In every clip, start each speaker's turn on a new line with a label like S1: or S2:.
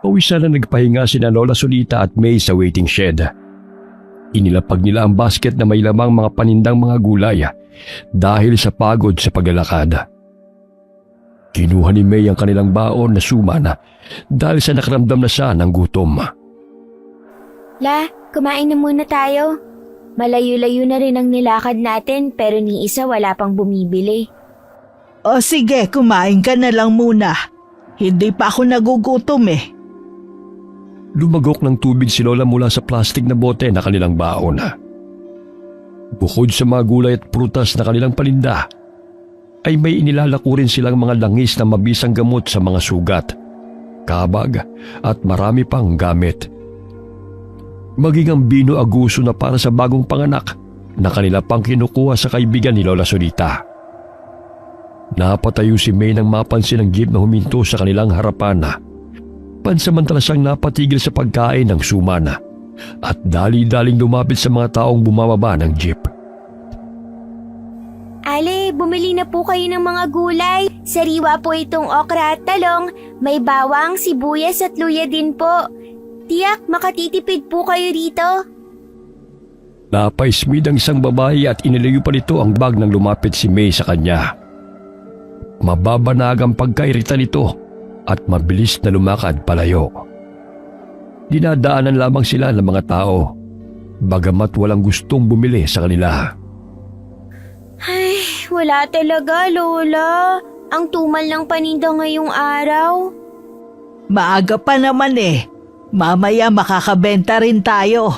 S1: Pawisan na nagpahinga sina Lola Solita at May sa waiting shed. Inilapag nila ang basket na may lamang mga panindang mga gulay dahil sa pagod sa paglalakad. Kinuha ni May ang kanilang baon na suman dahil sa nakaramdam na siya ng gutom.
S2: La, kumain na muna tayo. Malayo-layo na rin ang nilakad natin pero ni isa wala pang bumibili.
S3: O sige, kumain ka na lang muna. Hindi pa ako nagugutom eh.
S1: Lumagok ng tubig si Lola mula sa plastic na bote na kanilang baon. Bukod sa mga gulay at prutas na kanilang paninda, ay may inilalako rin silang mga langis na mabisang gamot sa mga sugat, kabag at marami pang gamit. Maging ang Bino Aguso na para sa bagong panganak na kanila pang kinukuha sa kaibigan ni Lola Solita. Napatayo si May nang mapansin ang jeep na huminto sa kanilang harapan. Pansamantala siyang napatigil sa pagkain ng suman at dali-daling lumapit sa mga taong bumababa ng jeep.
S2: Ale, bumili na po kayo ng mga gulay. Sariwa po itong okra at talong, may bawang, sibuyas at luya din po. Tiyak, makatitipid po kayo rito.
S1: Napaismid ang isang babae at inilayo pa nito ang bag nang lumapit si May sa kanya. Mababanag ang pagkairita nito at mabilis na lumakad palayo. Dinadaanan lamang sila ng mga tao, bagamat walang gustong bumili sa kanila.
S2: Ay, wala talaga, Lola. Ang tumal ng paninda ngayong araw.
S3: Maaga pa naman eh. Mamaya makakabenta rin tayo.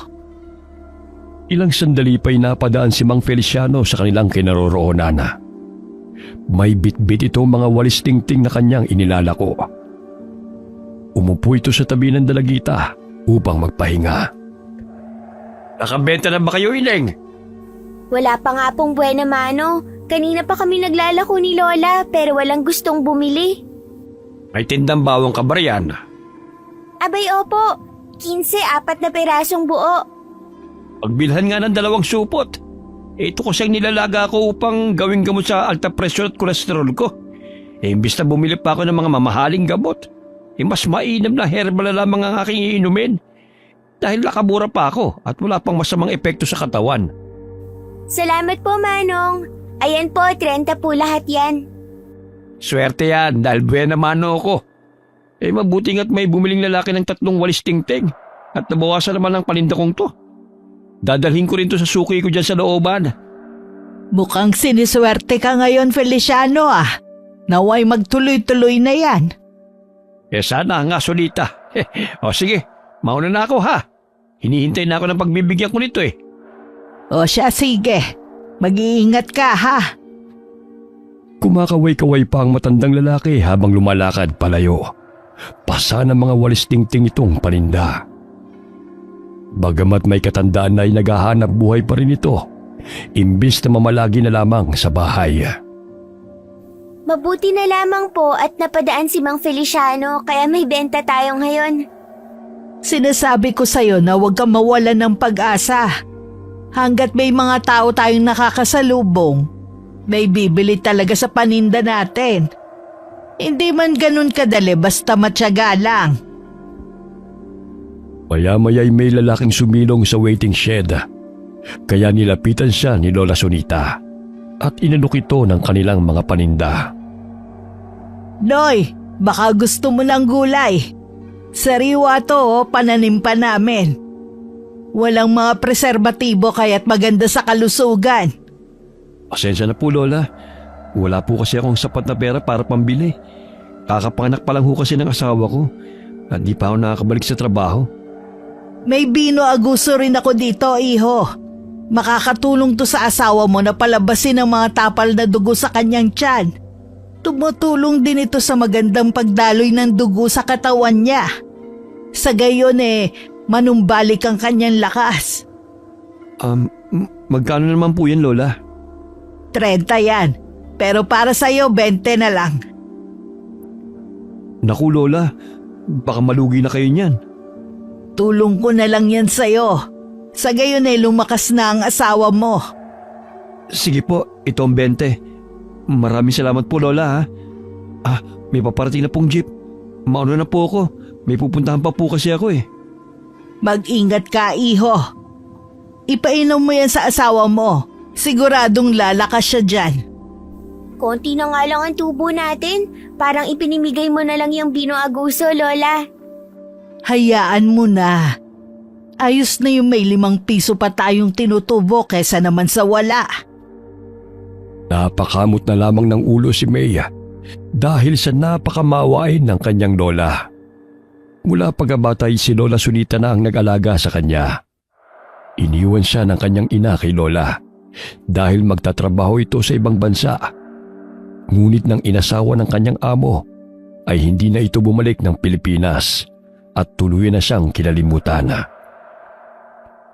S1: Ilang sandali pa'y napadaan si Mang Feliciano sa kanilang kinaroroonan. May bitbit itong mga walis tingting na kanyang inilalako. Umupo ito sa tabi ng dalagita upang magpahinga. Nakabenta na ba kayo, Ineng?
S2: Wala pa nga pong buena mano. Kanina pa kami naglalako ni Lola pero walang gustong bumili.
S1: May tindang bawang ka ba riyan?
S2: Abay opo, 15, 4 na perasong buo.
S1: Pagbilhan nga ng 2 supot. Ito ko siyang nilalaga ko upang gawing gamot sa alta presyon at kolesterol ko. Imbis na bumili pa ako ng mga mamahaling gamot, mas mainam na herbal na lamang ang aking iinumin. Dahil nakabura pa ako at wala pang masamang epekto sa katawan.
S2: Salamat po, Manong. Ayan po, 30 po lahat yan.
S1: Swerte yan dahil buena mano ako. Mabuti nga't may bumiling lalaki ng 3 walis tingting at nabawasan naman ang paninda kong to. Dadalhin ko rin to sa suki ko dyan sa looban.
S3: Mukhang siniswerte ka ngayon, Feliciano ah. Naway magtuloy-tuloy na yan.
S1: Sana nga, Solita. O sige, mauna na ako ha. Hinihintay na ako ng pagbibigyan ko nito eh.
S3: O siya, sige. Mag-iingat ka ha.
S1: Kumakaway-kaway pa ang matandang lalaki habang lumalakad palayo. Pasa ng mga walis tingting itong paninda. Bagamat may katandaan na ay naghahanap buhay pa rin ito, imbis na mamalagi na lamang sa bahay.
S2: Mabuti na lamang po at napadaan si Mang Feliciano kaya may benta tayo ngayon.
S3: Sinasabi ko sa'yo na huwag kang mawalan ng pag-asa. Hanggat may mga tao tayong nakakasalubong, may bibili talaga sa paninda natin. Hindi man ganun kadali basta matyaga lang.
S1: Maya-maya'y may lalaking sumilong sa waiting shed. Kaya nilapitan siya ni Lola Sonita at inalok ito ng kanilang mga paninda.
S3: Noy, baka gusto mo ng gulay. Sariwa to, pananim pa namin. Walang mga preserbatibo kaya't maganda sa kalusugan.
S1: Pasensya na po, Lola. Wala po kasi akong sapat na pera para pambili. Kakapanganak pa lang ho kasi ng asawa ko at di pa ako nakakabalik sa trabaho.
S3: May Bino Aguso rin ako dito, iho. Makakatulong to sa asawa mo na palabasin ang mga tapal na dugo sa kanyang tiyan. Tumutulong din ito sa magandang pagdaloy ng dugo sa katawan niya. Sa gayon manumbalik ang kanyang lakas.
S1: Magkano naman po yan, Lola?
S3: 30 yan, pero para sa'yo 20 na lang.
S1: Naku, Lola, baka malugi na kayo niyan.
S3: Tulong ko na lang yan sa'yo. Sa gayon lumakas na ang asawa mo.
S1: Sige po, ito ang 20. Maraming salamat po, Lola ha. May paparating na pong jeep. Mauna na po ako. May pupuntahan pa po kasi ako eh.
S3: Mag-ingat ka, iho. Ipainom mo yan sa asawa mo. Siguradong lalakas siya dyan.
S2: Konti na nga lang ang tubo natin. Parang ipinimigay mo na lang yung Bino Aguso, Lola.
S3: Hayaan mo na. Ayos na yung may 5 piso pa tayong tinutubo kesa naman sa wala.
S1: Napakamot na lamang ng ulo si Maya dahil sa napakamawain ng kanyang lola. Mula pagkabata ay si Lola Sunita na ang nag-alaga sa kanya. Iniwan siya ng kanyang ina kay Lola dahil magtatrabaho ito sa ibang bansa. Ngunit nang inasawa ng kanyang amo ay hindi na ito bumalik ng Pilipinas at tuluyan na siyang kinalimutan.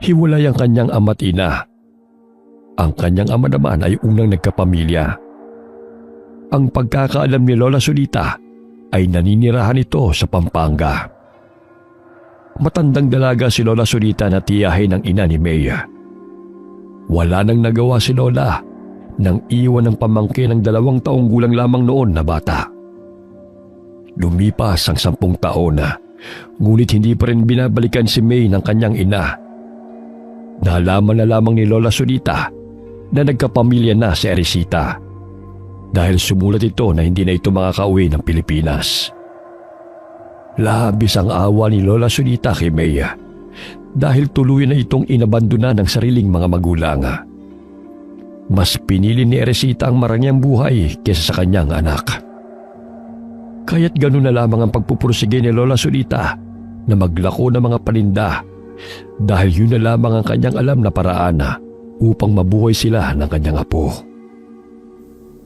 S1: Hiwalay ang kanyang ama't ina. Ang kanyang ama naman ay unang nagkapamilya. Ang pagkakaalam ni Lola Sunita ay naninirahan ito sa Pampanga. Matandang dalaga si Lola Sunita na tiyahin ng ina ni Maya. Wala nang nagawa si Lola nang iwan ng pamangkin ng 2 taong gulang lamang noon na bata. Lumipas ang 10 taon na, ngunit hindi pa rin binabalikan si May ng kanyang ina. Nalaman na lamang ni Lola Sunita na nagkapamilya na si Erisita dahil sumulat ito na hindi na ito makakauwi ng Pilipinas. Labis ang awa ni Lola Sunita kay Maya dahil tuluyan na itong inabandona ng sariling mga magulang. Mas pinili ni Erisita ang marangyang buhay kaysa sa kanyang anak. Kaya't ganun na lamang ang pagpupursige ni Lola Sunita na maglako ng mga paninda dahil yun na lamang ang kanyang alam na paraan upang mabuhay sila ng kanyang apo.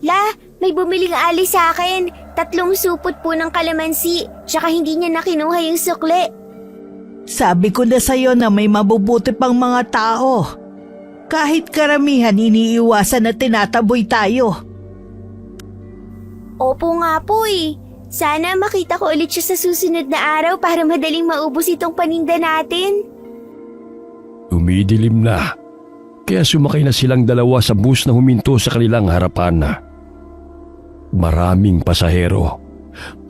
S2: La, may bumiling alis sa akin. 3 supot po ng kalamansi, tsaka hindi niya nakinuha yung sukle.
S3: Sabi ko na sa'yo na may mabubuti pang mga tao. Kahit karamihan iniiwasan na tinataboy tayo.
S2: Opo nga po eh. Sana makita ko ulit siya sa susunod na araw para madaling maubos itong paninda natin.
S1: Umidilim na, kaya sumakay na silang 2 sa bus na huminto sa kanilang harapan. Maraming pasahero,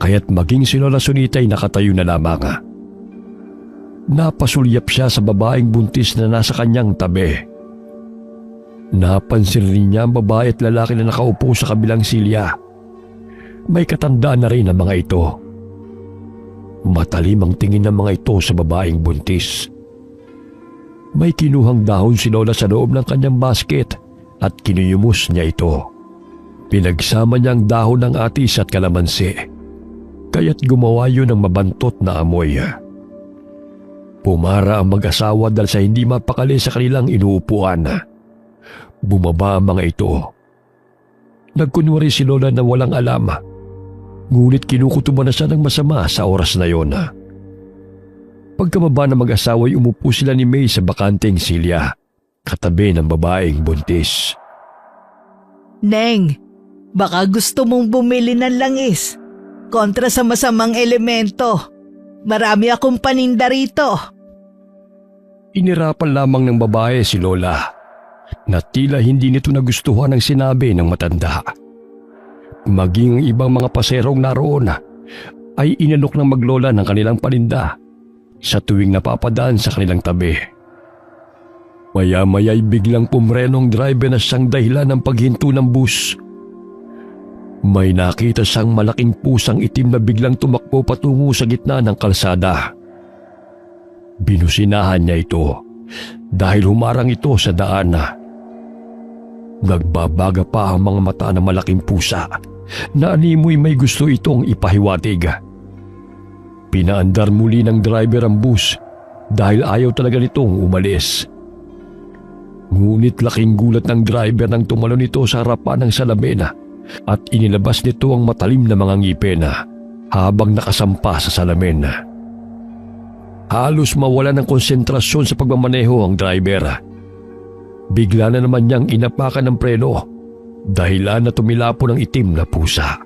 S1: kaya't maging si Lola Sunita ay nakatayo na lamang. Napasulyap siya sa babaeng buntis na nasa kanyang tabi. Napansin rin niya ang babae at lalaki na nakaupo sa kabilang silya. May katandaan na rin ang mga ito. Matalim ang tingin ng mga ito sa babaeng buntis. May kinuhang dahon si Lola sa loob ng kanyang basket at kinuyumos niya ito. Pinagsama niya ang dahon ng atis at kalamansi, kaya't gumawa yun ng mabantot na amoy. Pumara ang mag-asawa dahil sa hindi mapakali sa kanilang inuupuan. Bumaba ang mga ito. Nagkunwari si Lola na walang alam, ngunit kinukutuban na siya ng masama sa oras na yon. Pagkababa ng mag-asawa ay umupo sila ni May sa bakanteng silya, katabi ng babaeng buntis.
S3: Neng, baka gusto mong bumili ng langis. Kontra sa masamang elemento. Marami akong paninda rito.
S1: Inirapan lamang ng babae si Lola na tila hindi nito nagustuhan ang sinabi ng matanda. Maging ang ibang mga paserong naroon ay inalok ng maglola ng kanilang paninda sa tuwing napapadaan sa kanilang tabi. Maya-maya ay biglang pumrenong driver na siyang dahilan ng paghinto ng bus. May nakita siyang malaking pusang itim na biglang tumakbo patungo sa gitna ng kalsada. Binusinahan niya ito dahil humarang ito sa daan. Nagbabaga pa ang mga mata ng malaking pusa na animoy may gusto itong ipahiwatig. Pinaandar muli ng driver ang bus dahil ayaw talaga nitong umalis. Ngunit laking gulat ng driver nang tumalon ito sa harapan ng salamin at inilabas nito ang matalim na mga ngipin habang nakasampa sa salamin. Halos mawala ng konsentrasyon sa pagmamaneho ang driver. Bigla na naman niyang inapakan ng preno dahilan na tumilapo ng itim na pusa.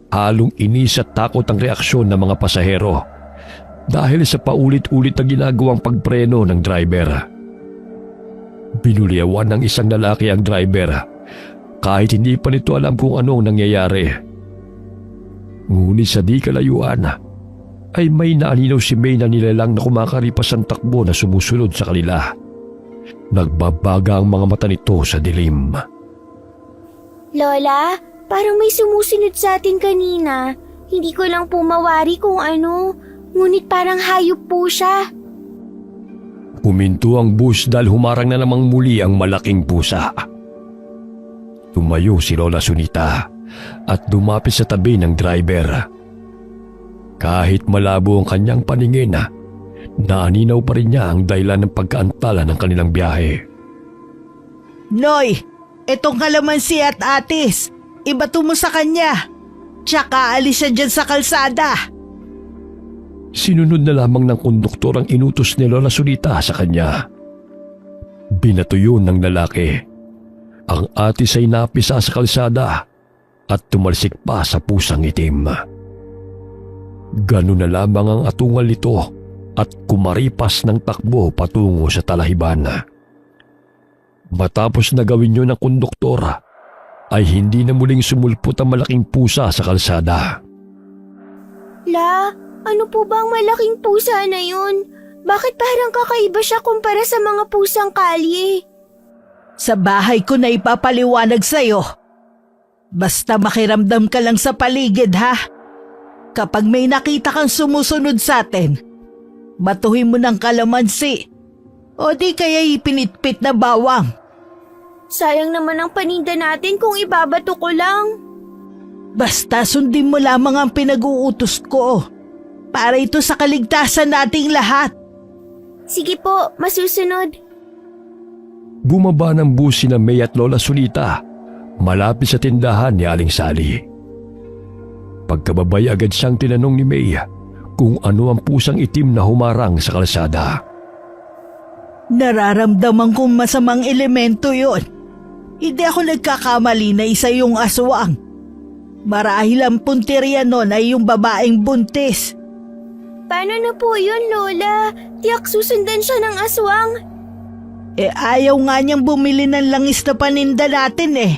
S1: Halong inis at takot ang reaksyon ng mga pasahero dahil sa paulit-ulit na ginagawang pagpreno ng driver. Binuliawan ng isang lalaki ang driver kahit hindi pa nito alam kung anong nangyayari. Ngunit sa di kalayuan ay may naaninaw si May na nilalang na kumakaripas ang takbo na sumusunod sa kanila. Nagbabaga ang mga mata nito sa dilim.
S2: Lola, parang may sumusunod sa atin kanina. Hindi ko lang po mawari kung ano, ngunit parang hayop po siya.
S1: Huminto ang bus dahil humarang na namang muli ang malaking pusa. Tumayo si Lola Sunita at dumapit sa tabi ng driver. Kahit malabo ang kanyang paningin, naaninaw pa rin niya ang dahilan ng pagkaantala ng kanilang biyahe.
S3: Noy, etong kalamansi at atis, ibato mo sa kanya. Tsaka alis siya dyan sa kalsada.
S1: Sinunod na lamang ng konduktor ang inutos ni Lola Sunita sa kanya. Binato yun ng lalaki. Ang atis ay napisa sa kalsada at tumalsik pa sa pusang itim. Ganun na lamang ang atungal nito at kumaripas ng takbo patungo sa talahiban. Matapos na gawin yun ng konduktor, ay hindi na muling sumulpot ang malaking pusa sa kalsada.
S2: La, ano po ba ang malaking pusa na yun? Bakit parang kakaiba siya kumpara sa mga pusang kalye?
S3: Sa bahay ko na ipapaliwanag sa'yo. Basta makiramdam ka lang sa paligid, ha? Kapag may nakita kang sumusunod sa atin, batuhin mo ng kalamansi o di kaya ipinitpit na bawang.
S2: Sayang naman ang paninda natin kung ibabato ko lang.
S3: Basta sundin mo lamang ang pinag-uutos ko para ito sa kaligtasan nating lahat.
S2: Sige po, masusunod.
S1: Bumaba ng bus sina May at Lola Sunita malapit sa tindahan ni Aling Sally. Pagkababay agad siyang tinanong ni May kung ano ang pusang itim na humarang sa kalsada.
S3: Nararamdaman kong masamang elemento yon. Hindi ako nagkakamali na isa yung aswang. Marahil ang punteriya nun ay yung babaeng buntis.
S2: Paano na po yun, Lola? Tiyak susundan siya ng aswang.
S3: Ayaw nga niyang bumili ng langis na paninda natin eh.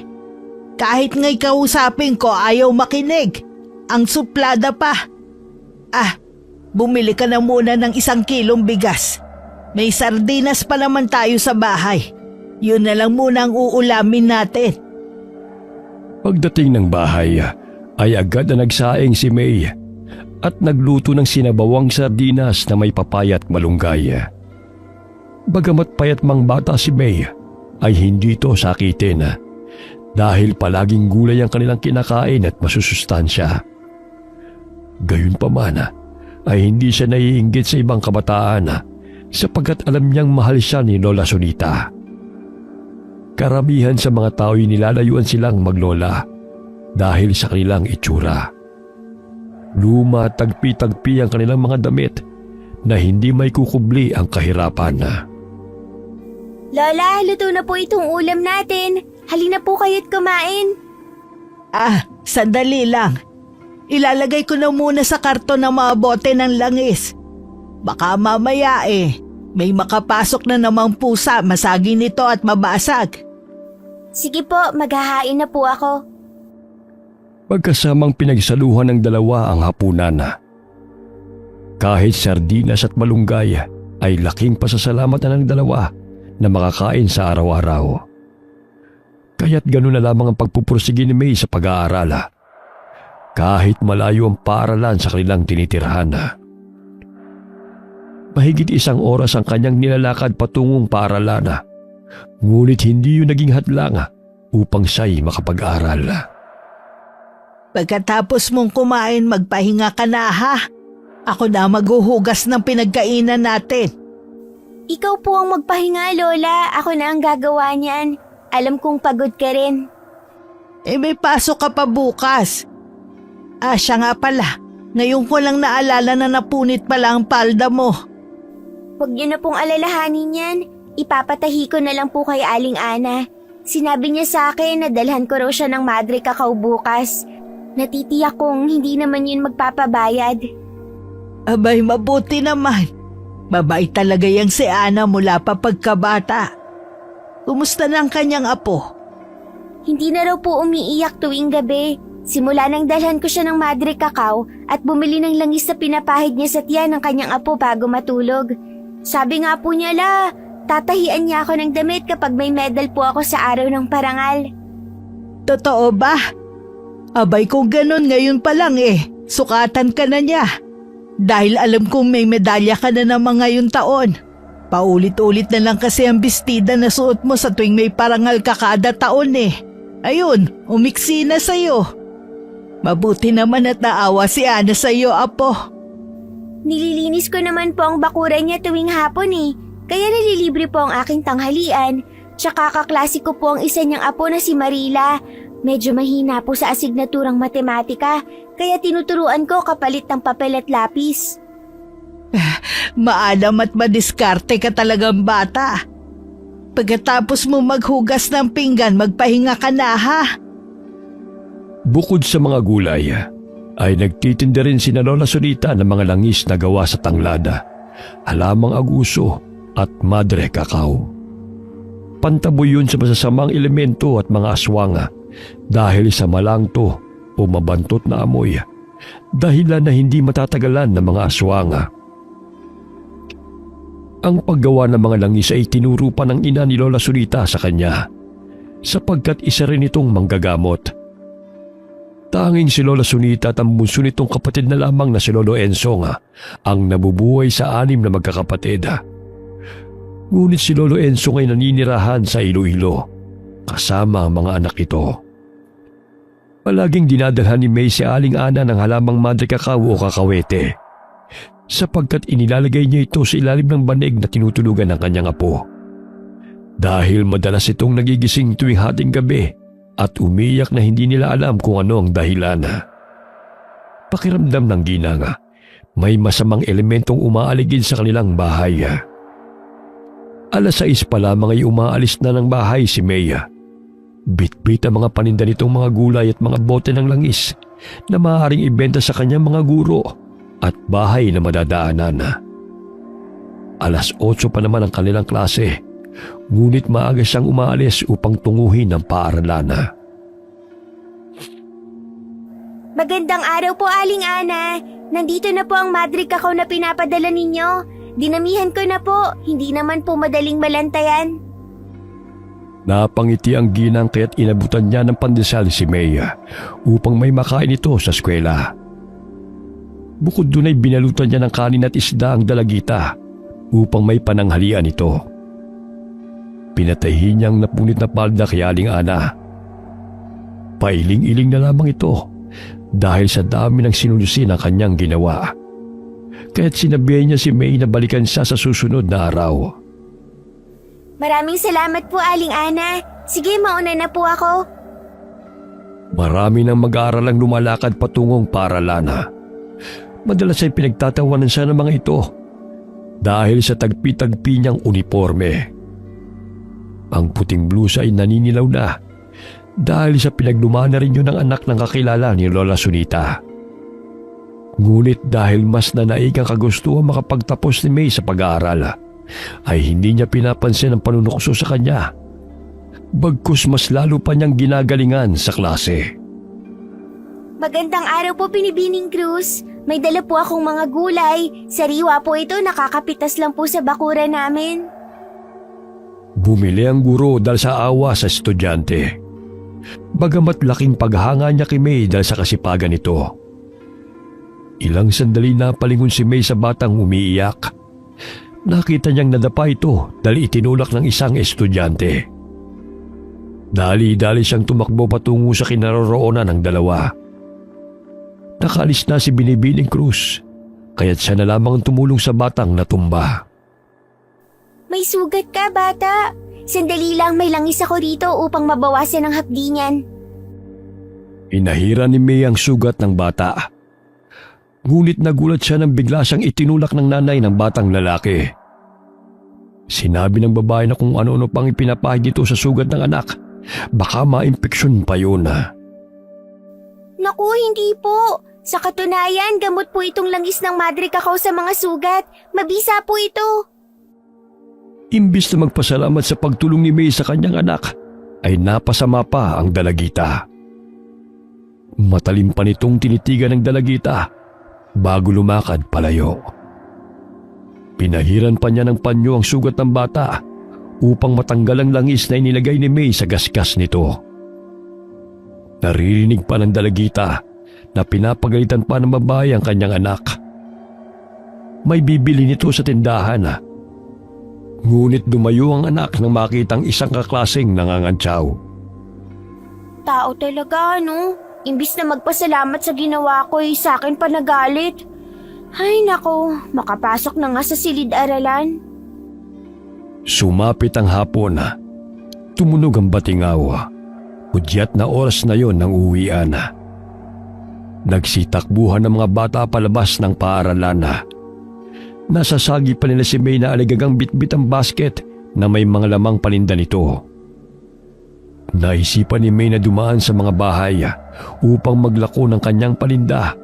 S3: Kahit nga'y kausapin ko ayaw makinig. Ang suplada pa. Bumili ka na muna ng 1 kilong bigas. May sardinas pa naman tayo sa bahay. Yun na lang muna ang uulamin natin.
S1: Pagdating ng bahay, ay agad na nagsaing si May at nagluto ng sinabawang sardinas na may papaya at malunggay. Bagamat payat mang bata si May, ay hindi ito sakitin dahil palaging gulay ang kanilang kinakain at masusustansya. Gayunpaman, ay hindi siya naiinggit sa ibang kabataan sapagkat alam niyang mahal siya ni Lola Sunita. Karamihan sa mga tao'y nilalayuan silang maglola dahil sa kanilang itsura. Luma at tagpi-tagpi ang kanilang mga damit na hindi may kukubli ang kahirapan.
S2: Lola, luto na po itong ulam natin. Halina po kayo't kumain.
S3: Sandali lang. Ilalagay ko na muna sa karton ng mga bote ng langis. Baka mamaya may makapasok na namang pusa, masagi nito at mabasag.
S2: Sige po, maghahain na po ako.
S1: Pagkasamang pinagsaluhan ng dalawa ang hapunan. Kahit sardinas at malunggay ay laking pasasalamat na ng dalawa na makakain sa araw-araw. Kaya't gano'n na lamang ang pagpupursige ni May sa pag-aaral. Kahit malayo ang paaralan sa kanilang tinitirhan. Mahigit 1 oras ang kanyang nilalakad patungong paaralan. Ngunit hindi yun naging hadlang upang siya'y makapag-aral.
S3: Pagkatapos mong kumain, magpahinga ka na, ha? Ako na maghuhugas ng pinagkainan natin.
S2: Ikaw po ang magpahinga, Lola. Ako na ang gagawa niyan. Alam kong pagod ka rin.
S3: May pasok ka pa bukas. Siya nga pala. Ngayon ko lang naalala na napunit pala ang palda mo.
S2: Huwag niyo na pong alalahanin yan. Ipapatahi ko na lang po kay Aling Ana. Sinabi niya sa akin na dalhan ko raw siya ng Madre Cacao bukas. Natitiyak kong hindi naman yun magpapabayad.
S3: Abay, mabuti naman. Mabait talaga yang si Ana mula pa pagkabata. Kumusta na ang kanyang apo?
S2: Hindi na raw po umiiyak tuwing gabi. Simula nang dalhan ko siya ng madre kakao at bumili ng langis na pinapahid niya sa tiyan ng kanyang apo bago matulog. Sabi nga po niya tatahian niya ako ng damit kapag may medal po ako sa araw ng parangal.
S3: Totoo ba? Abay kung ganon ngayon pa lang sukatan ka na niya. Dahil alam kong may medalya ka na naman ngayon taon. Paulit-ulit na lang kasi ang bestida na suot mo sa tuwing may parangal ka kada taon Ayun, umiksi na sa'yo. Mabuti naman at naawa si Ana sa'yo, apo.
S2: Nililinis ko naman po ang bakuran niya tuwing hapon kaya nalilibre po ang aking tanghalian. Tsaka kaklase ko po ang isa niyang apo na si Marila. Medyo mahina po sa asignaturang matematika, kaya tinuturuan ko kapalit ng papel at lapis.
S3: Maalam at madiskarte ka talagang bata. Pagkatapos mo maghugas ng pinggan, magpahinga ka na ha.
S1: Bukod sa mga gulay, ay nagtitinda rin si Lola Sonita ng mga langis na gawa sa tanglada, halamang aguso at madre kakao. Pantaboy yun sa masasamang elemento at mga aswang dahil sa malangto o mabantot na amoy, dahilan na hindi matatagalan ng mga aswang. Ang paggawa ng mga langis ay tinuro pa ng ina ni Lola Sonita sa kanya, sapagkat isa rin itong manggagamot. Tanging si Lola Sonita at ang bunso nitong kapatid na lamang na si Lolo Ensong ang nabubuhay sa 6 na magkakapatid. Ngunit si Lolo Ensong ay naninirahan sa Iloilo, kasama ang mga anak ito. Palaging dinadalhan ni May si Aling Ana ng halamang madre kakao o kakawete, sapagkat inilalagay niya ito sa ilalim ng banig na tinutulugan ng kanyang apo. Dahil madalas itong nagigising tuwing hating gabi at umiyak na hindi nila alam kung ano ang dahilan. Pakiramdam ng ginang, may masamang elementong umaaligid sa kanilang bahay. 6:00 pa lamang ay umaalis na ng bahay si May. Bit-bit ang mga paninda nitong mga gulay at mga bote ng langis na maaaring ibenta sa kanyang mga guro at bahay na madadaanan. 8:00 pa naman ang kanilang klase, ngunit maaga siyang umaalis upang tunguhin ang paaralan.
S2: Magandang araw po, Aling Ana. Nandito na po ang madre kakao na pinapadala ninyo. Dinamihan ko na po, hindi naman po madaling malantayan.
S1: Napangiti ang ginang kaya't inabutan niya ng pandesal si May upang may makain ito sa eskwela. Bukod doon ay binalutan niya ng kanin at isda ang dalagita upang may pananghalian ito. Pinatahi niyang napunit na palda kay Aling Ana. Pailing-iling na lamang ito dahil sa dami ng sinulusin ang kanyang ginawa. Kaya't sinabihan niya si May na balikan siya sa susunod na araw.
S2: Maraming salamat po, Aling Ana. Sige, mauna na po ako.
S1: Marami ng mag-aaral ang lumalakad patungong paaralan. Madalas ay pinagtatawanan siya ng mga ito dahil sa tagpi-tagpi niyang uniforme. Ang puting blusa ay naninilaw na dahil sa pinaglumana rin yun ng anak ng kakilala ni Lola Sonita. Ngunit dahil mas nanaig ang kagustuhan makapagtapos ni May sa pag-aaral, ay hindi niya pinapansin ang panunukso sa kanya. Bagkus mas lalo pa niyang ginagalingan sa klase.
S2: Magandang araw po, Pinibining Cruz. May dala po akong mga gulay. Sariwa po ito, nakakapitas lang po sa bakura namin.
S1: Bumili ang guro dahil sa awa sa estudyante. Bagamat laking paghanga niya kay May dahil sa kasipagan nito. Ilang sandali na palingon si May sa batang umiiyak. Nakita niyang nadapa ito dahil itinulak ng isang estudyante. Dali-dali siyang tumakbo patungo sa kinaroroonan ng dalawa. Nakaalis na si Binibining Cruz, kaya't siya na lamang tumulong sa batang natumba.
S2: May sugat ka, bata. Sandali lang, may langis ako rito upang mabawasan ang hapdi niyan.
S1: Inahira ni May ang sugat ng bata. Ngunit nagulat siya nang bigla siyang itinulak ng nanay ng batang lalaki. Sinabi ng babae na kung ano-ano pang ipinapahid nito sa sugat ng anak, baka ma-impeksyon pa yun.
S2: Naku, hindi po. Sa katunayan, gamot po itong langis ng madre kakao sa mga sugat. Mabisa po ito.
S1: Imbis na magpasalamat sa pagtulong ni May sa kanyang anak, ay napasama pa ang dalagita. Matalim pa nitong tinitigan ng dalagita bago lumakad palayo. Pinahiran pa niya ng panyo ang sugat ng bata upang matanggal ang langis na inilagay ni May sa gasgas nito. Naririnig pa ng dalagita na pinapagalitan pa ng babae ang kanyang anak. May bibili nito sa tindahan. Ngunit dumayo ang anak nang makitang isang kaklaseng nangangantsaw.
S2: Tao talaga, no? Imbis na magpasalamat sa ginawa ko, sa akin pa nagalit. Ay nako, makapasok na nga sa silid-aralan.
S1: Sumapit ang hapon. Tumunog ang batingaw. Hudyat na oras na yon ng uwian. Nagsitakbuhan ng mga bata palabas ng paaralan. Nasasagi pa nila si May na aligagang bitbit ang basket na may mga lamang paninda nito. Naisipan ni May na dumaan sa mga bahay upang maglako ng kanyang paninda.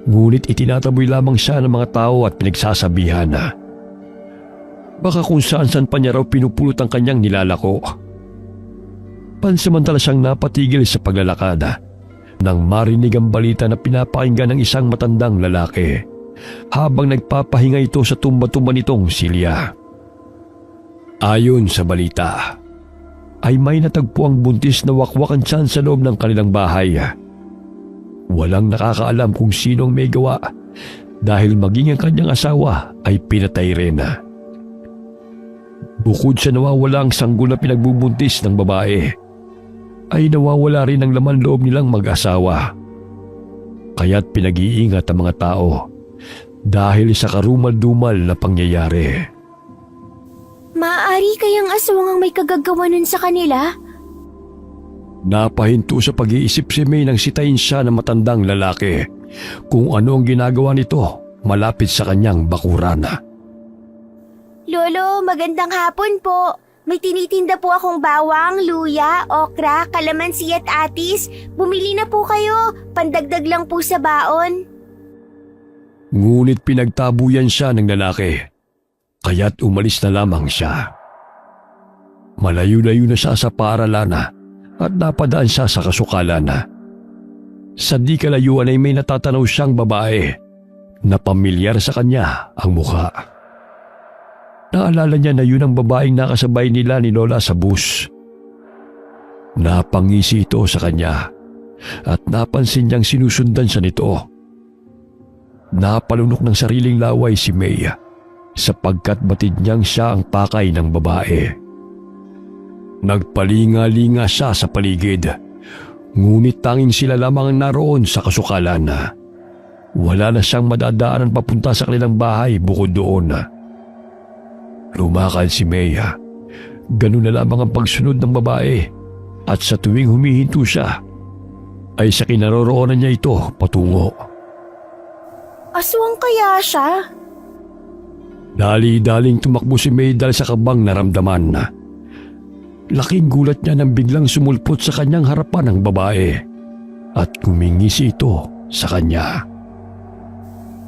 S1: Ngunit itinataboy lamang siya ng mga tao at pinagsasabihan. Baka kung saan-saan pa niya raw pinupulot ang kanyang nilalako. Pansamantala siyang napatigil sa paglalakad nang marinig ang balita na pinapakinggan ng isang matandang lalaki habang nagpapahinga ito sa tumba-tumba nitong silya. Ayon sa balita, ay may natagpo ang buntis na wakwak ang tiyan sa loob ng kanilang bahay. Walang nakakaalam kung sinong may gawa dahil maging ang kanyang asawa ay pinatay rin. Bukod sa nawawala ang sanggol na pinagbubuntis ng babae, ay nawawala rin ang laman loob nilang mag-asawa. Kaya't pinag-iingat ang mga tao dahil sa karumal-dumal na pangyayari.
S2: Maaari kayang aswang ang may kagagawanan sa kanila?
S1: Napahinto sa pag-iisip si May nang sitayin siya ng matandang lalaki kung ano ang ginagawa nito malapit sa kanyang bakuran.
S2: Lolo, magandang hapon po. May tinitinda po akong bawang, luya, okra, kalamansi at atis. Bumili na po kayo. Pandagdag lang po sa baon.
S1: Ngunit pinagtabuyan siya ng lalaki, kaya't umalis na lamang siya. Malayo-layo na siya sa paaralan at napadaan siya sa kasukalan. Sa di kalayuan ay may natatanaw siyang babae na pamilyar sa kanya ang mukha. Naalala niya na yun ang babaeng nakasabay nila ni Lola sa bus. Napangisi ito sa kanya at napansin niyang sinusundan siya nito. Napalunok ng sariling laway si May sapagkat batid niyang siya ang pakay ng babae. Nagpalinga-linga siya sa paligid, ngunit tanging sila lamang ang naroon sa kasukalan. Wala na siyang madadaanan papunta sa kanilang bahay bukod doon. Lumakad si May. Ganun na lamang ang pagsunod ng babae at sa tuwing humihinto siya, ay sa kinaroroonan niya ito patungo.
S2: Aswang kaya siya?
S1: Dali-daling tumakbo si May dahil sa kabang naramdaman. Laking gulat niya nang biglang sumulpot sa kanyang harapan ang babae at kumingisi ito sa kanya.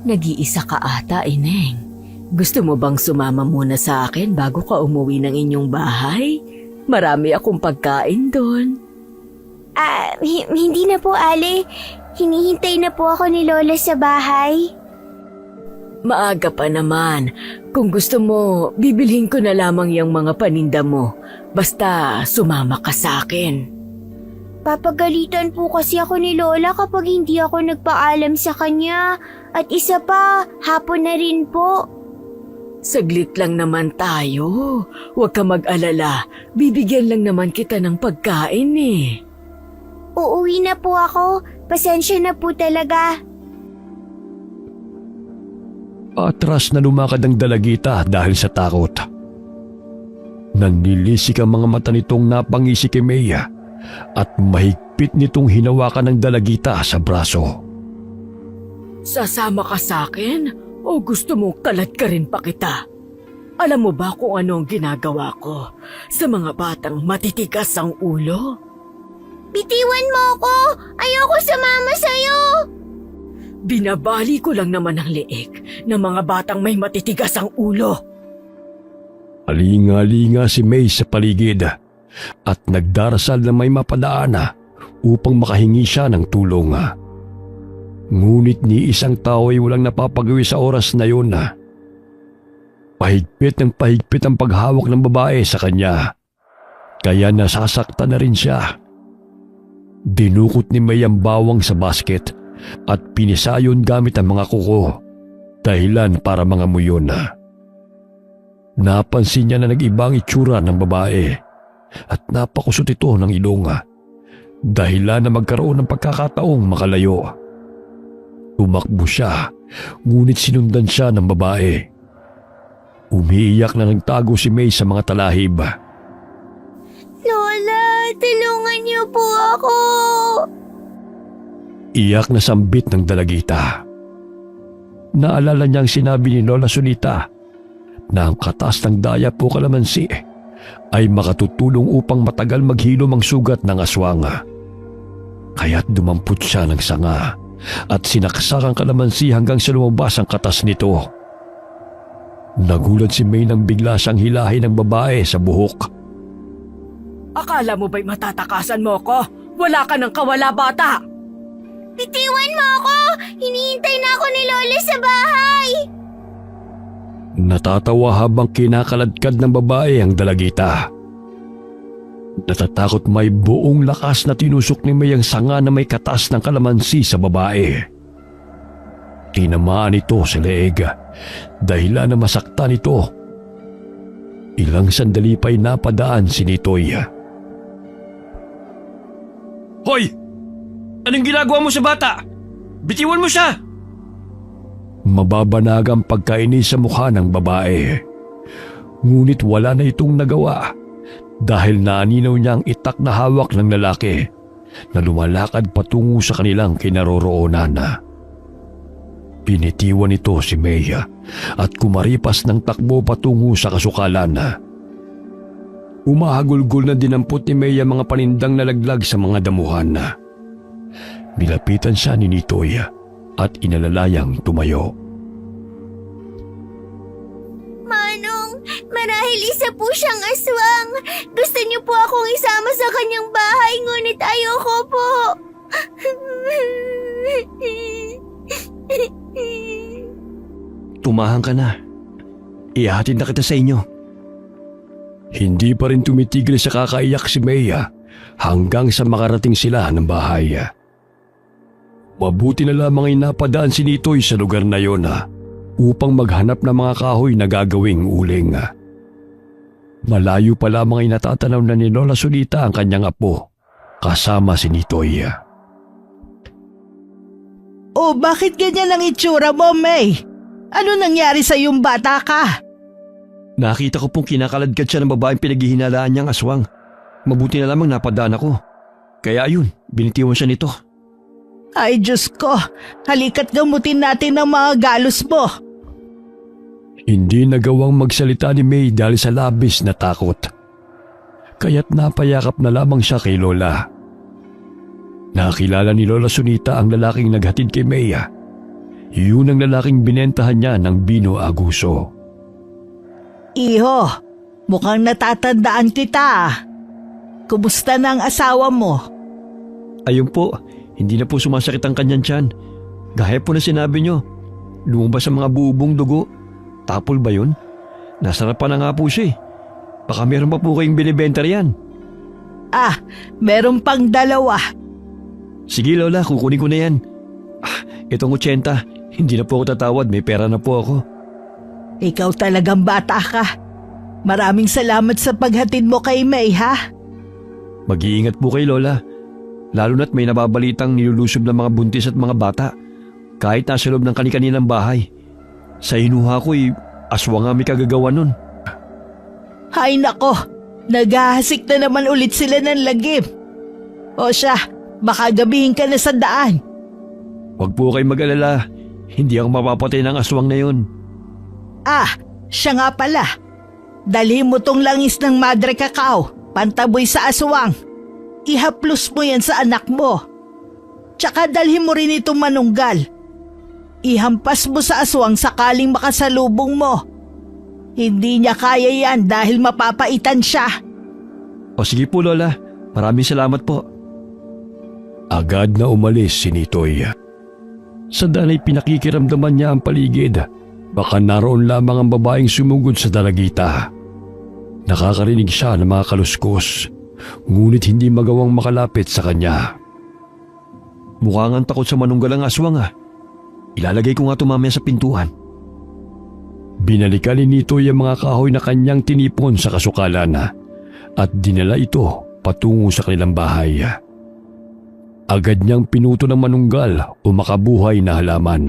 S4: Nag-iisa ka ata, Ineng. Gusto mo bang sumama muna sa akin bago ka umuwi ng inyong bahay? Marami akong pagkain doon.
S2: Hindi na po, Ale. Hinihintay na po ako ni Lola sa bahay.
S4: Maaga pa naman. Kung gusto mo, bibilhin ko na lamang yung mga paninda mo. Basta sumama ka sa akin.
S2: Papagalitan po kasi ako ni Lola kapag hindi ako nagpaalam sa kanya. At isa pa, hapon na rin po.
S4: Saglit lang naman tayo. Huwag ka mag-alala. Bibigyan lang naman kita ng pagkain eh.
S2: Uuwi na po ako. Pasensya na po talaga.
S1: Atras na lumakad ang dalagita dahil sa takot. Nanlilisik ang mga mata nitong napangisi kay May at mahigpit nitong hinawakan ng dalagita sa braso.
S4: Sasama ka sa akin o gusto mong kalat ka rin pa kita? Alam mo ba kung ano ang ginagawa ko sa mga batang matitigas ang ulo?
S2: Bitiwan mo ako! Ayoko sumama sa'yo!
S4: Binabali ko lang naman ang leeg ng mga batang may matitigas ang ulo.
S1: Alinga-linga si May sa paligid at nagdarasal na may mapadaan upang makahingi siya ng tulong. Ngunit ni isang tao ay walang napapagawi sa oras na yun. Pahigpit ng pahigpit ang paghawak ng babae sa kanya, kaya nasasaktan na rin siya. Dinukot ni May ang bawang sa basket at pinisayon gamit ang mga kuko, dahilan para mga muyon. Napansin niya na nag-ibang itsura ng babae at napakusot ito ng ilong, dahilan na magkaroon ng pagkakataong makalayo. Tumakbo siya, ngunit sinundan siya ng babae. Umiiyak na nagtago si May sa mga talahib.
S2: Lola, tulungan niyo po ako!
S1: Iyak na sambit ng dalagita. Naalala niyang sinabi ni Lola Sunita na ang katas ng daya po kalamansi ay makatutulong upang matagal maghilom ang sugat ng aswang. Kaya't dumampot siya ng sanga at sinaksak ang kalamansi hanggang sa lumabas ang katas nito. Nagulat si May nang bigla siyang hilahin ng babae sa buhok.
S4: Akala mo ba'y matatakasan mo ko? Wala ka ng kawala, bata!
S2: Bitiwan mo ako! Hinihintay na ako ni Lola sa bahay!
S1: Natatawa habang kinakaladkad ng babae ang dalagita. Natatakot may buong lakas na tinusok ni May ang sanga na may katas ng kalamansi sa babae. Tinamaan ito sa leeg, dahilan na masaktan ito. Ilang sandali pa'y napadaan si Nitoy.
S5: Hoy! Anong ginagawa mo sa bata? Bitiwan mo siya!
S1: Mababanag ang pagkainis sa mukha ng babae. Ngunit wala na itong nagawa dahil naninaw niya ang itak na hawak ng lalaki na lumalakad patungo sa kanilang kinaroroonan. Pinitiwan nito si May at kumaripas ng takbo patungo sa kasukalan. Umahagulgol na dinampot ni May ang mga panindang nalaglag sa mga damuhan. Nilapitan siya ni Nitoy at inalalayang tumayo.
S2: Manong, marahil isa po siyang aswang. Gusto niyo po akong isama sa kanyang bahay, ngunit ayoko po.
S5: Tumahan ka na. Ihahatid na kita sa inyo.
S1: Hindi pa rin tumitigil sa kakaiyak si May hanggang sa makarating sila ng bahay. Mabuti na lamang ay napadaan si Nitoy sa lugar na yon upang maghanap ng mga kahoy na gagawing uling. Malayo pa lamang ay natatanaw na ni Lola Sunita ang kanyang apo kasama si Nitoy.
S3: Oh, bakit ganyan ang itsura mo, May? Ano nangyari sa iyong bata ka?
S5: Nakita ko pong kinakaladkad siya ng babaeng pinaghihinalaan niyang aswang. Mabuti na lamang napadaan ako. Kaya ayun, binitiwan siya nito.
S3: Ay, Diyos ko. Halika't gamutin natin ang mga galos mo.
S1: Hindi nagawang magsalita ni May dahil sa labis na takot. Kaya't napayakap na lamang siya kay Lola. Nakilala ni Lola Sunita ang lalaking naghatid kay May. Yun ang lalaking binentahan niya ng Bino Aguso.
S3: Iho, mukhang natatandaan kita. Kumusta na ang asawa mo?
S5: Ayun po, hindi na po sumasakit ang kanyang tiyan. Gaya po na sinabi niyo, lumabas ang mga buubong dugo. Tapol ba yun? Nasarapan na nga po siya eh. Baka meron pa po kayong binibenta riyan.
S3: Ah, meron pang 2.
S5: Sige Lola, kukunin ko na yan. Itong 80, hindi na po ako tatawad, may pera na po ako.
S3: Ikaw talagang bata ka. Maraming salamat sa paghatid mo kay May, ha?
S5: Mag-iingat po kay Lola. Lalo na't may nababalitang nilulusob ng mga buntis at mga bata. Kahit nasa loob ng kani-kaninang bahay. Sa inuha ko'y aswang nga may kagagawa nun.
S3: Hay nako, naghahasik na naman ulit sila ng lagim. O siya, baka gabihin ka na sa daan.
S5: Huwag po kayo mag-alala. Hindi ako mapapatay ng aswang na yun.
S3: Ah, siya nga pala. Dalhin mo tong langis ng Madre Cacao, pantaboy sa aswang. Ihaplos mo yan sa anak mo. Tsaka dalhin mo rin itong manunggal. Ihampas mo sa aswang sakaling makasalubong mo. Hindi niya kaya yan dahil mapapaitan siya.
S5: O sige po Lola, maraming salamat po.
S1: Agad na umalis si Nitoy. Sa daan ay pinakikiramdaman niya ang paligid. Baka naroon lamang ang babaeng sumugod sa dalagita. Nakakarinig siya ng mga kaluskos, ngunit hindi magawang makalapit sa kanya.
S5: Mukhang ang takot sa manunggal ang aswang Ilalagay ko nga ito mamaya sa pintuan.
S1: Binalikan ni Nitoy ang mga kahoy na kanyang tinipon sa kasukalan at dinala ito patungo sa kanilang bahay. Agad niyang pinuto ng manunggal o makabuhay na halaman.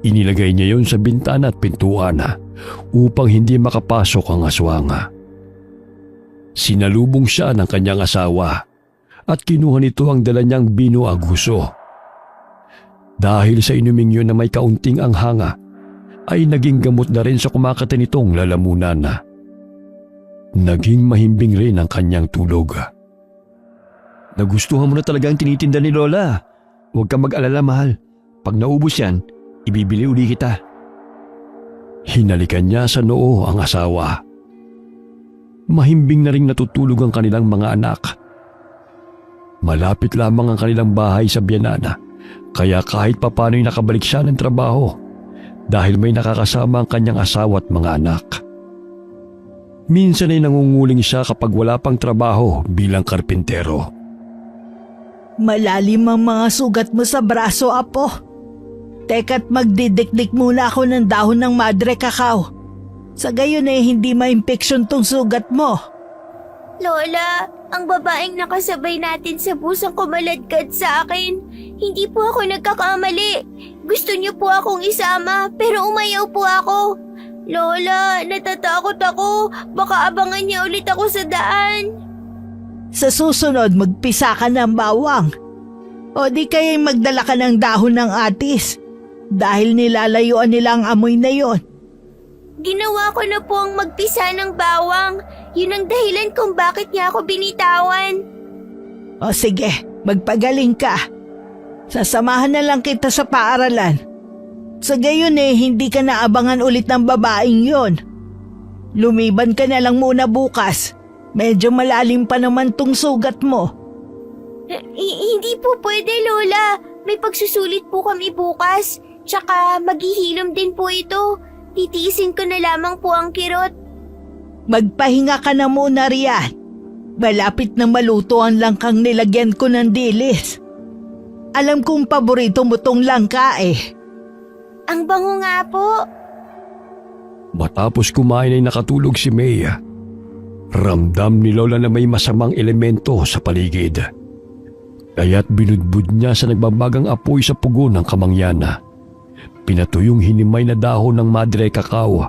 S1: Inilagay niya yon sa bintana at pintuan upang hindi makapasok ang aswang. Sinalubong siya ng kanyang asawa at kinuha nito ang dala niyang Bino Aguso. Dahil sa inuming yun na may kaunting anghanga, ay naging gamot na rin sa kumakata nitong lalamunan. Naging mahimbing rin ang kanyang tulog.
S5: Nagustuhan mo na talaga ang tinitinda ni Lola. Huwag kang mag-alala, mahal. Pag naubos yan, ibibili uli kita.
S1: Hinalikan niya sa noo ang asawa. Mahimbing na rin natutulog ang kanilang mga anak. Malapit lamang ang kanilang bahay sa Bienana, kaya kahit papano'y nakabalik siya ng trabaho dahil may nakakasama ang kanyang asawa at mga anak. Minsan ay nangunguling siya kapag wala pang trabaho bilang karpintero.
S3: Malalim ang mga sugat mo sa braso, apo. Teka't magdidikdik muna ako ng dahon ng madre cacao. Sa gayon hindi ma-infeksyon tong sugat mo.
S2: Lola, ang babaeng nakasabay natin sa busang kumaladkad sa akin. Hindi po ako nagkakamali. Gusto niyo po akong isama pero umayaw po ako. Lola, natatakot ako. Baka abangan niya ulit ako sa daan.
S3: Sa susunod, magpisa ka ng bawang. O di kaya magdala ka ng dahon ng atis. Dahil nilalayuan nila ang amoy na yon.
S2: Ginawa ko na po ang magpisa ng bawang. Yun ang dahilan kung bakit niya ako binitawan.
S3: O sige, magpagaling ka. Sasamahan na lang kita sa paaralan. Sa gayon hindi ka naabangan ulit ng babaeng yon. Lumiban ka na lang muna bukas. Medyo malalim pa naman tong sugat mo.
S2: Hindi po pwede, Lola. May pagsusulit po kami bukas. Tsaka maghihilom din po ito. Titiisin ko na lamang po ang kirot.
S3: Magpahinga ka na muna riyan. Malapit na maluto ang langkang nilagyan ko ng dilis. Alam kong paborito mo tong langka
S2: Ang bango nga po.
S1: Matapos kumain ay nakatulog si May. Ramdam ni Lola na may masamang elemento sa paligid. Kaya't binudbud niya sa nagbabagang apoy sa pugo ng kamangyana. Pinatuyong hinimay na dahon ng madre cacao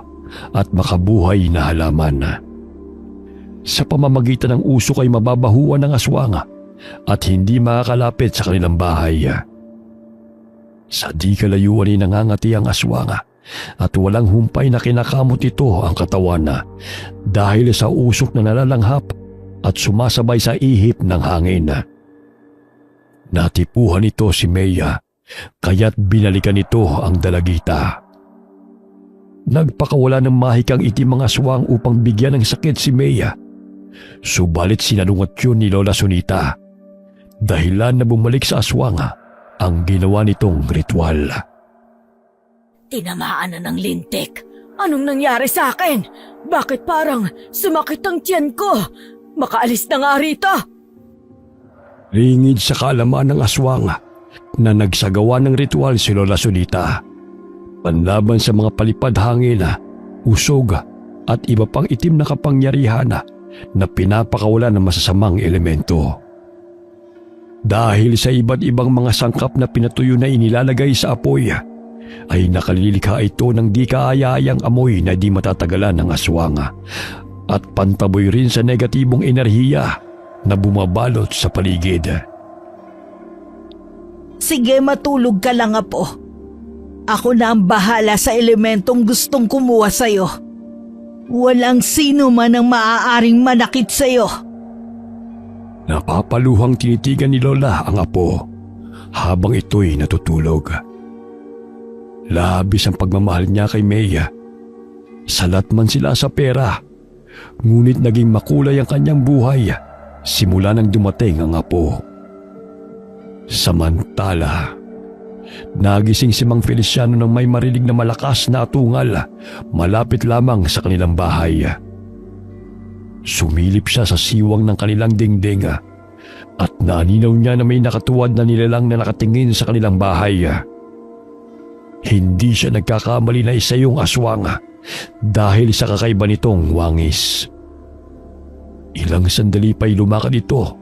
S1: at makabuhay na halaman. Sa pamamagitan ng usok ay mababahuan ng aswang at hindi makakalapit sa kanilang bahay. Sa di kalayuan ay nangangati ang aswang at walang humpay na kinakamot ito ang katawan dahil sa usok na nalalanghap at sumasabay sa ihip ng hangin. Natipuhan ito si Maya kaya't binalikan nito ang dalagita. Nagpakawala ng mahikang itim ang aswang upang bigyan ng sakit si Maya. Subalit sinalungat yun ni Lola Sunita. Dahilan na bumalik sa aswang ang ginawa nitong ritual.
S4: Tinamaan na ng lintik. Anong nangyari sa akin? Bakit parang sumakit ang tiyan ko? Makaalis na nga rito.
S1: Ringid sa kaalaman ng aswang na nagsagawa ng ritual si Lola Sunita. Panlaban sa mga palipad hangin, usog at iba pang itim na kapangyarihan na pinapakawala ng masasamang elemento. Dahil sa iba't ibang mga sangkap na pinatuyo na inilalagay sa apoy, ay nakalilikha ito ng di kaaya-ayang amoy na di matatagalan ng aswang at pantaboy rin sa negatibong enerhiya na bumabalot sa paligid.
S3: Sige, matulog ka lang, apo. Ako na ang bahala sa elementong gustong kumuha sa'yo. Walang sino man ang maaaring manakit sa'yo.
S1: Napapaluhang tinitigan ni Lola ang apo habang ito'y natutulog. Labis ang pagmamahal niya kay Maya. Salat man sila sa pera, ngunit naging makulay ang kanyang buhay simula nang dumating ang apo. Samantala, nagising si Mang Feliciano nang may marinig na malakas na atungal malapit lamang sa kanilang bahay. Sumilip siya sa siwang ng kanilang dingding at naaninaw niya na may nakatuwad na nilalang na nakatingin sa kanilang bahay. Hindi siya nagkakamali na isa yung aswang dahil sa kakaiba nitong wangis. Ilang sandali pa'y lumakad ito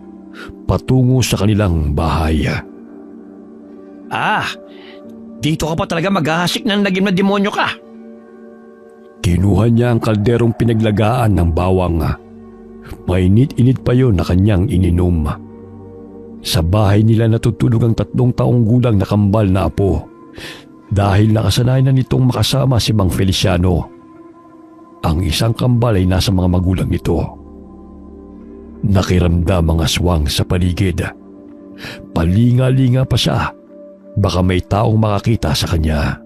S1: patungo sa kanilang bahay.
S5: Dito ka pa talaga maghahasik ng lagim na demonyo ka.
S1: Kinuha niya ang kalderong pinaglagaan ng bawang. Mainit-init pa yon na kanyang ininom. Sa bahay nila natutulog ang 3 taong gulang na kambal na apo dahil nakasanayan na nitong makasama si Mang Feliciano. Ang isang kambal ay nasa mga magulang nito. Nakiramdam ang aswang sa paligid. Palinga-linga pa siya. Baka may taong makakita sa kanya.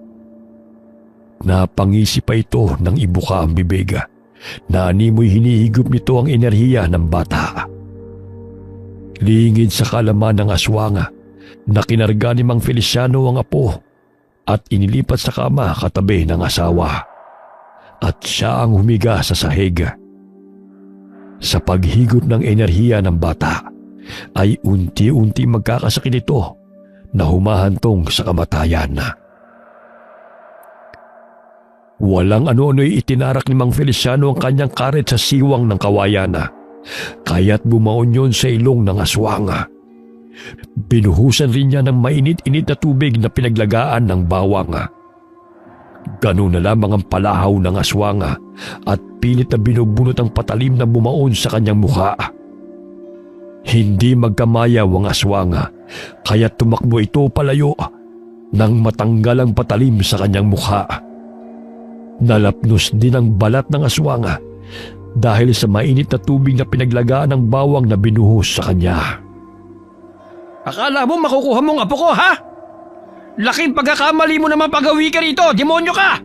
S1: Napangisi pa ito nang ibuka ang bibig. Naanimoy hinihigop nito ang enerhiya ng bata. Lingid sa kalaman ng aswang na kinarga ni Mang Feliciano ang apo at inilipat sa kama katabi ng asawa. At siya ang humiga sa sahig. Sa paghigop ng enerhiya ng bata ay unti-unti magkakasakit ito na humahantong sa kamatayan. Walang ano-ano'y itinarak ni Mang Feliciano ang kanyang karet sa siwang ng kawayan, kaya't bumaon yon sa ilong ng aswang. Binuhusan rin niya ng mainit-init na tubig na pinaglagaan ng bawang. Ganun na lamang ang palahaw ng aswang at pilit na binubunot ang patalim na bumaon sa kanyang mukha. Hindi magkamayaw ang aswang, kaya tumakbo ito palayo nang matanggal ang patalim sa kanyang mukha. Nalapnos din ang balat ng aswang dahil sa mainit na tubig na pinaglagaan ng bawang na binuhos sa kanya.
S5: Akala mo makukuha mong apo ko, ha? Laking pagkakamali mo naman pag-awi ka rito, demonyo ka!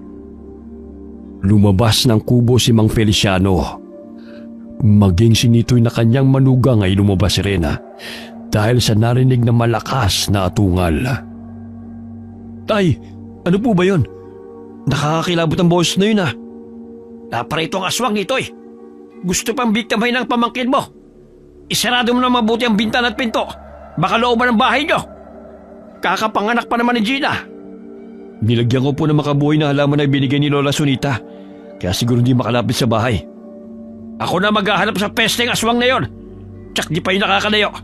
S1: Lumabas ng kubo si Mang Feliciano. Maging si Nitoy na kanyang manugang ay lumabas rin dahil sa narinig na malakas na atungal.
S5: Tay, ano po ba yun? Nakakakilabot ang boses na yun, ha? Naparito ang aswang nito, eh. Gusto pang biktamay ng pamangkin mo. Isarado mo na mabuti ang bintana at pinto. Baka looban ng bahay nyo. Kakapanganak pa naman ni Gina.
S1: Nilagyan ko po ng makabuhay na halaman na binigay ni Lola Sunita, kaya siguro hindi makalapit sa bahay.
S5: Ako na maghahanap sa pesteng aswang na yon. Tsak di pa yung nakakalayo.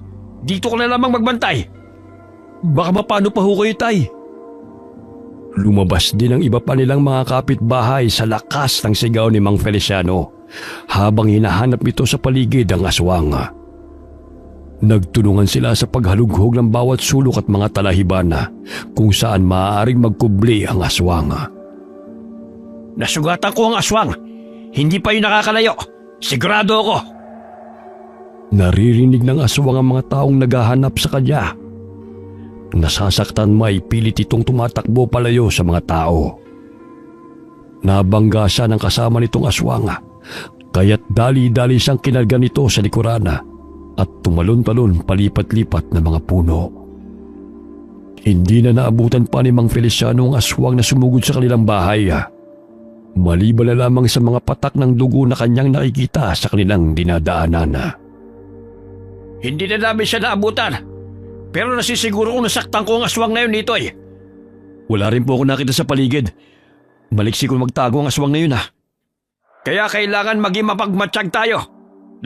S5: Dito ko na lamang magbantay.
S1: Baka mapano pa ho kayo, tay? Lumabas din ang iba pa nilang mga kapitbahay sa lakas ng sigaw ni Mang Feliciano habang hinahanap ito sa paligid ang aswang. Nagtulungan sila sa paghalughog ng bawat sulok at mga talahiban kung saan maaaring magkubli ang aswang.
S5: Nasugatan ko ang aswang. Hindi pa yung nakakalayo. Sigurado ako.
S1: Naririnig ng aswang ang mga taong naghahanap sa kanya. Nasasaktan may pilit itong tumatakbo palayo sa mga tao. Nabangga siya ng kasama nitong aswang, kaya't dali-dali siyang kinarga nito sa likuran at tumalon-talon palipat-lipat na mga puno. Hindi na naabutan pa ni Mang Feliciano ang aswang na sumugod sa kanilang bahay. Maliban na lamang sa mga patak ng dugo na kanyang nakikita sa kanilang dinadaanan.
S5: Hindi na namin siya naabutan. Pero nasisiguro kong nasaktan ko ang aswang na yun dito, eh.
S1: Wala rin po ako nakita sa paligid. Maliksi kong magtago ang aswang na yun, ha.
S5: Kaya kailangan maging mapagmatsyag tayo.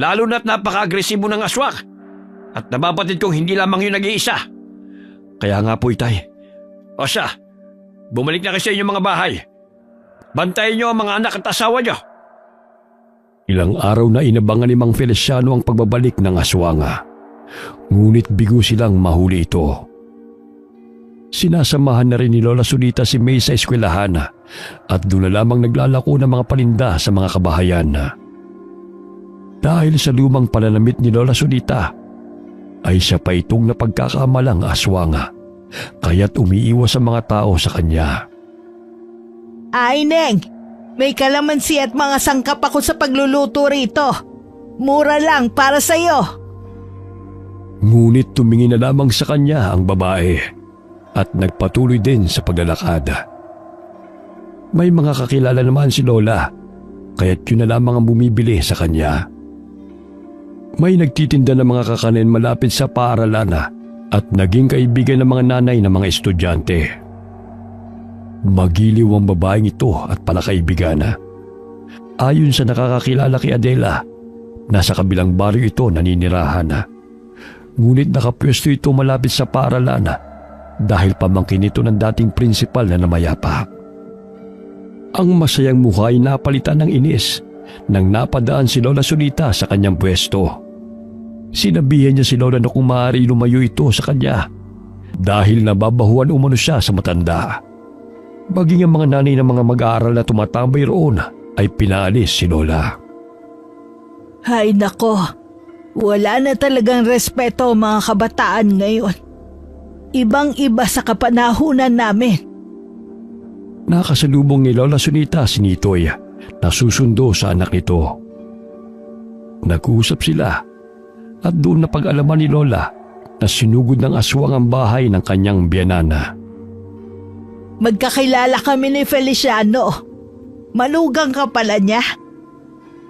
S5: Lalo na't napaka-agresibo ng aswang. At nababatid kong hindi lamang yun nag-iisa.
S1: Kaya nga po, itay.
S5: O siya, bumalik na kayo sa inyong mga bahay. Bantayan niyo ang mga anak at asawa niyo.
S1: Ilang araw na inabangan ni Mang Feliciano ang pagbabalik ng aswang. Ngunit bigo silang mahuli ito. Sinasamahan na rin ni Lola Sunita si May sa eskwelahan at doon na lamang naglalako ng mga paninda sa mga kabahayan. Dahil sa lumang pananamit ni Lola Sunita, ay siya pa itong napagkakamalang aswang, kaya't umiiwas sa mga tao sa kanya.
S3: Ay, Neng, may kalamansi at mga sangkap ako sa pagluluto rito. Mura lang para sa'yo.
S1: Ngunit tumingin na lamang sa kanya ang babae at nagpatuloy din sa paglalakad. May mga kakilala naman si Lola, kaya't yun na lamang ang bumibili sa kanya. May nagtitinda ng mga kakanin malapit sa paaralan at naging kaibigan ng mga nanay ng mga estudyante. Magiliw ang babaeng ito at palakaibigan. Ayon sa nakakakilala kay Adela, nasa kabilang baryo ito naninirahan. Ngunit nakapwesto ito malapit sa paaralan dahil pamangkin ito ng dating prinsipal na namayapa. Ang masayang mukha ay napalitan ng inis nang napadaan si Lola Sunita sa kanyang pwesto. Sinabihan niya si Lola na kung maaari lumayo ito sa kanya dahil nababahuan umano siya sa matanda. Maging ang mga nanay ng mga mag-aaral na tumatambay roon ay pinaalis si Lola.
S3: Hay nako, wala na talagang respeto mga kabataan ngayon. Ibang-iba sa kapanahunan namin.
S1: Nakasalubong ni Lola Sunita si Nitoy na susundo sa anak nito. Nag-uusap sila at doon na pag-alaman ni Lola na sinugod ng aswang ang bahay ng kanyang biyanana.
S3: Magkakilala kami ni Feliciano. Malugang ka pala niya.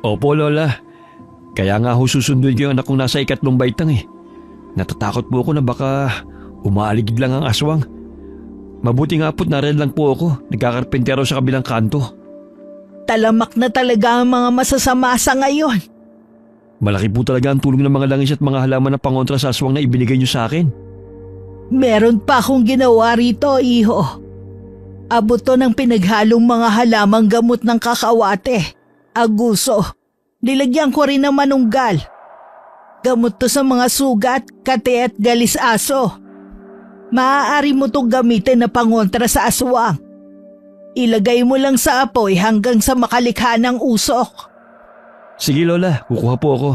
S5: Opo, Lola. Kaya nga ho susunduin ko yung anak kong nasa 3 baitang eh. Natatakot po ako na baka umaaligid lang ang aswang. Mabuti nga po't narin lang po ako, nagkakarpentero sa kabilang kanto.
S3: Talamak na talaga ang mga masasama sa ngayon.
S5: Malaki po talaga ang tulong ng mga langis at mga halaman na pangontra sa aswang na ibinigay niyo sa akin.
S3: Meron pa akong ginawa rito, iho. Abot to ng pinaghalong mga halamang gamot ng kakawate, aguso. Nilagyan ko rin ng manunggal. Gamot to sa mga sugat, kate at galis aso. Maaari mo itong gamitin na pangontra sa aswang. Ilagay mo lang sa apoy hanggang sa makalikha ng usok.
S5: Sige Lola, kukuha po ako.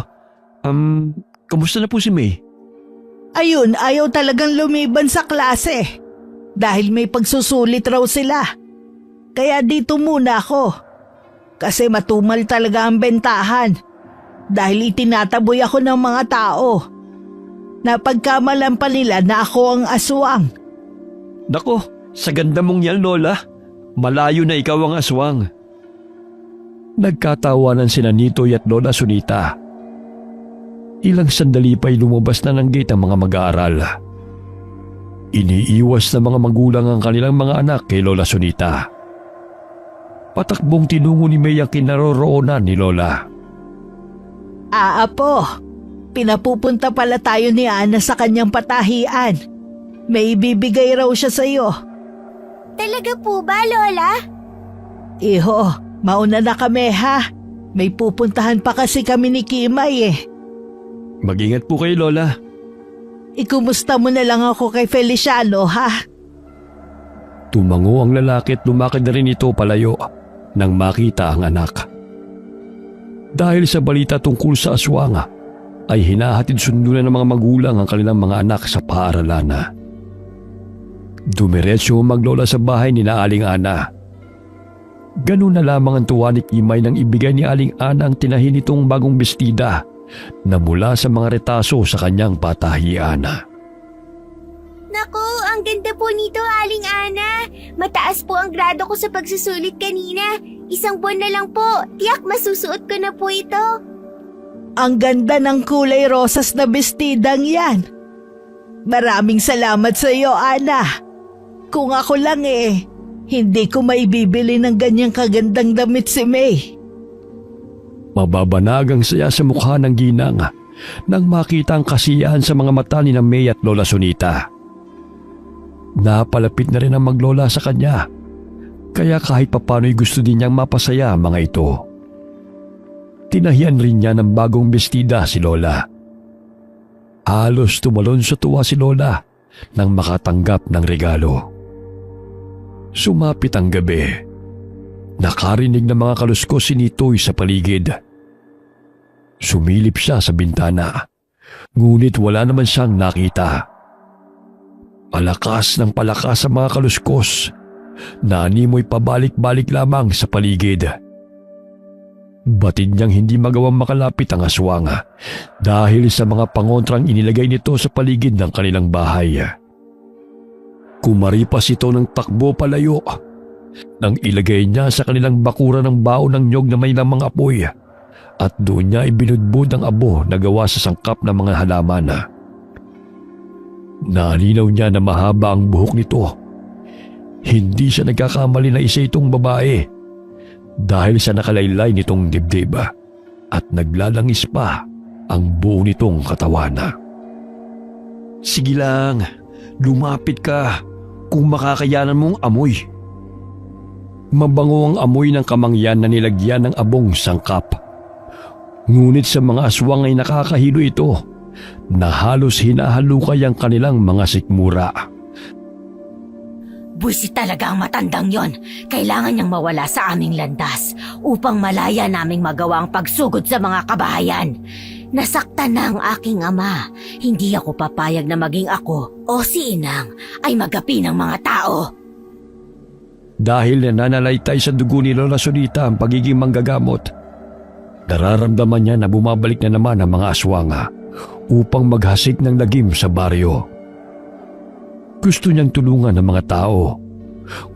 S5: Kamusta na po si May?
S3: Ayun, ayaw talagang lumiban sa klase. Dahil may pagsusulit raw sila. Kaya dito muna ako. Kasi matumal talaga ang bentahan. Dahil itinataboy ako ng mga tao. Napagkamalan pa nila na ako ang aswang.
S5: Nako, sa ganda mong yan Lola. Malayo na ikaw ang aswang.
S1: Nagkatawanan sina Nitoy at Lola Sunita. Ilang sandali pa'y lumabas na ng gate ang mga mag-aaral. Iniiwas na mga magulang ang kanilang mga anak kay Lola Sunita. Patakbong tinungo ni May ang kinaroroonan ni Lola.
S3: Apo, pinapupunta pala tayo ni Ana sa kanyang patahian. May ibibigay raw siya sa'yo.
S2: Talaga po ba, Lola?
S3: Iho, mauna na kami ha. May pupuntahan pa kasi kami ni Kimay eh.
S5: Mag-ingat po kayo Lola.
S3: Ikumusta mo na lang ako kay Feliciano ha.
S1: Tumango ang lalaki at lumakad na rin ito palayo nang makita ang anak. Dahil sa balita tungkol sa aswang, ay hinahatid sundo na ng mga magulang ang kanilang mga anak sa paaralan. Dumiretso maglola sa bahay ni na Aling Ana. Ganun na lamang ang tuwa ni Kimay nang ibigay ni Aling Ana ang tinahin nitong bagong bestida na mula sa mga retaso sa kanyang patahian.
S2: Naku, ang ganda po nito, Aling Ana. Mataas po ang grado ko sa pagsusulit kanina. 1 buwan na lang po. Tiyak masusuot ko na po ito.
S3: Ang ganda ng kulay rosas na bestidang yan. Maraming salamat sa iyo, Ana. Kung ako lang hindi ko maibibili ng ganyang kagandang damit si May.
S1: Mababanag ang saya sa mukha ng ginang nang makita ang kasiyahan sa mga mata ni na May at Lola Sunita. Napalapit na rin ang maglola sa kanya, kaya kahit papano'y gusto din niyang mapasaya ang mga ito. Tinahian rin niya ng bagong bestida si Lola. Halos tumalon sa tuwa si Lola nang makatanggap ng regalo. Sumapit ang gabi. Nakarinig ng mga kaluskos si Nitoy sa paligid. Sumilip siya sa bintana, ngunit wala naman siyang nakita. Palakas ng palakas ang mga kaluskos na animoy pabalik-balik lamang sa paligid. Batid niyang hindi magawang makalapit ang aswang dahil sa mga pangontrang inilagay nito sa paligid ng kanilang bahay. Kumaripas ito ng takbo palayo nang ilagay niya sa kanilang bakuran ng baon ng nyog na may lamang apoy at doon niya ibinudbud ang abo na gawa sa sangkap ng mga halaman. Nalinaw niya na mahaba ang buhok nito. Hindi siya nagkakamali na isa itong babae dahil sa nakalaylay nitong dibdib at naglalangis pa ang buo nitong katawan.
S5: Sige lang, lumapit ka kung makakayanan mong amoy.
S1: Mabango ang amoy ng kamangyan na nilagyan ng abong sangkap. Ngunit sa mga aswang ay nakakahilo ito na halos hinahalukay ang kanilang mga sikmura.
S6: Buwisit talaga ang matandang yon. Kailangan niyang mawala sa aming landas upang malaya naming magawa ang pagsugod sa mga kabahayan. Nasaktan na ang aking ama. Hindi ako papayag na maging ako o si Inang ay magapi ng mga tao.
S1: Dahil nananalaytay sa dugo ni Lola Sonita ang pagiging manggagamot, nararamdaman niya na bumabalik na naman ang mga aswang upang maghasik ng lagim sa baryo. Gusto niyang tulungan ang mga tao,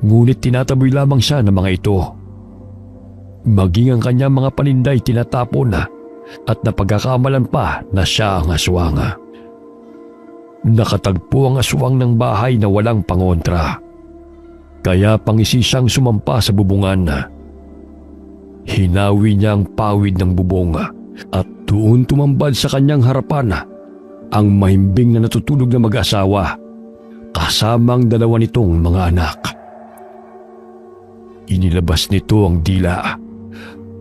S1: ngunit tinataboy lamang siya ng mga ito. Maging ang kanyang mga paninday tinatapon at napagkakamalan pa na siya ang aswang. Nakatagpo ang aswang ng bahay na walang pangontra, kaya pangisi siyang sumampa sa bubungan. Hinawi niya ang pawid ng bubong at doon tumambad sa kanyang harapan ang mahimbing na natutulog na mag-asawa kasama ang dalawa nitong mga anak. Inilabas nito ang dila.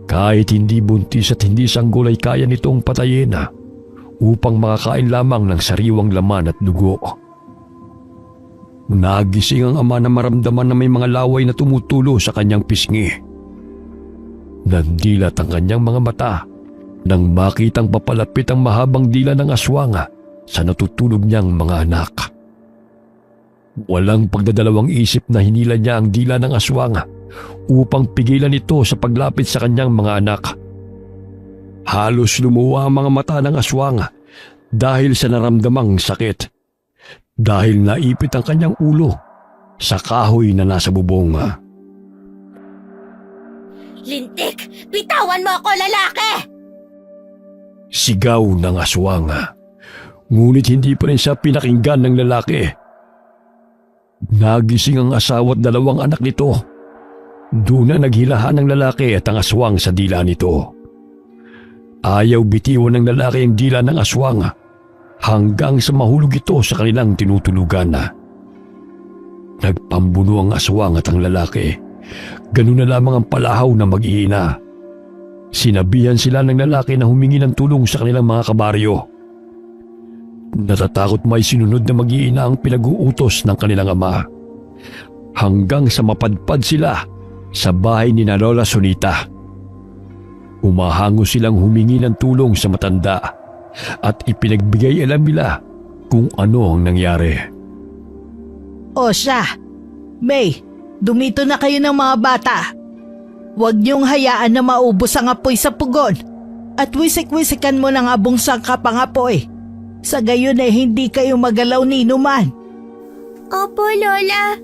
S1: Kahit hindi buntis at hindi sanggol ay kaya nitong patayin upang makakain lamang ng sariwang laman at dugo. Nagising ang ama na maramdaman na may mga laway na tumutulo sa kanyang pisngi. Nandilat ang kanyang mga mata nang makitang papalapit ang mahabang dila ng aswang sa natutulog niyang mga anak. Walang pagdadalawang isip na hinila niya ang dila ng aswang upang pigilan ito sa paglapit sa kanyang mga anak. Halos lumuwa ang mga mata ng aswang dahil sa naramdamang sakit, dahil naipit ang kanyang ulo sa kahoy na nasa bubong.
S6: Lintik! Bitawan mo ako, lalaki!
S1: Sigaw ng aswang. Ngunit hindi pa rin siya pinakinggan ng lalaki. Nagising ang asawa at dalawang anak nito. Doon na naghilahan ng lalaki at ang aswang sa dila nito. Ayaw bitiwan ng lalaki ang dila ng aswang hanggang sa mahulog ito sa kanilang tinutulugan. Nagpambuno ang aswang at ang lalaki. Ganun na lamang ang palahaw na mag-iina. Sinabihan sila ng lalaki na humingi ng tulong sa kanilang mga kabaryo. Natatakot may sinunod na mag-iina ang pinag-uutos ng kanilang ama. Hanggang sa mapadpad sila sa bahay ni Lola Sonita. Umahango silang humingi ng tulong sa matanda at ipinagbigay alam nila kung ano ang nangyari.
S3: O siya, May, dumito na kayo ng mga bata. Huwag niyong hayaan na maubos ang apoy sa pugon at wisik-wisikan mo ng abong sangkap ang apoy. Sa gayon ay hindi kayo magalaw ni inuman.
S2: Opo, Lola.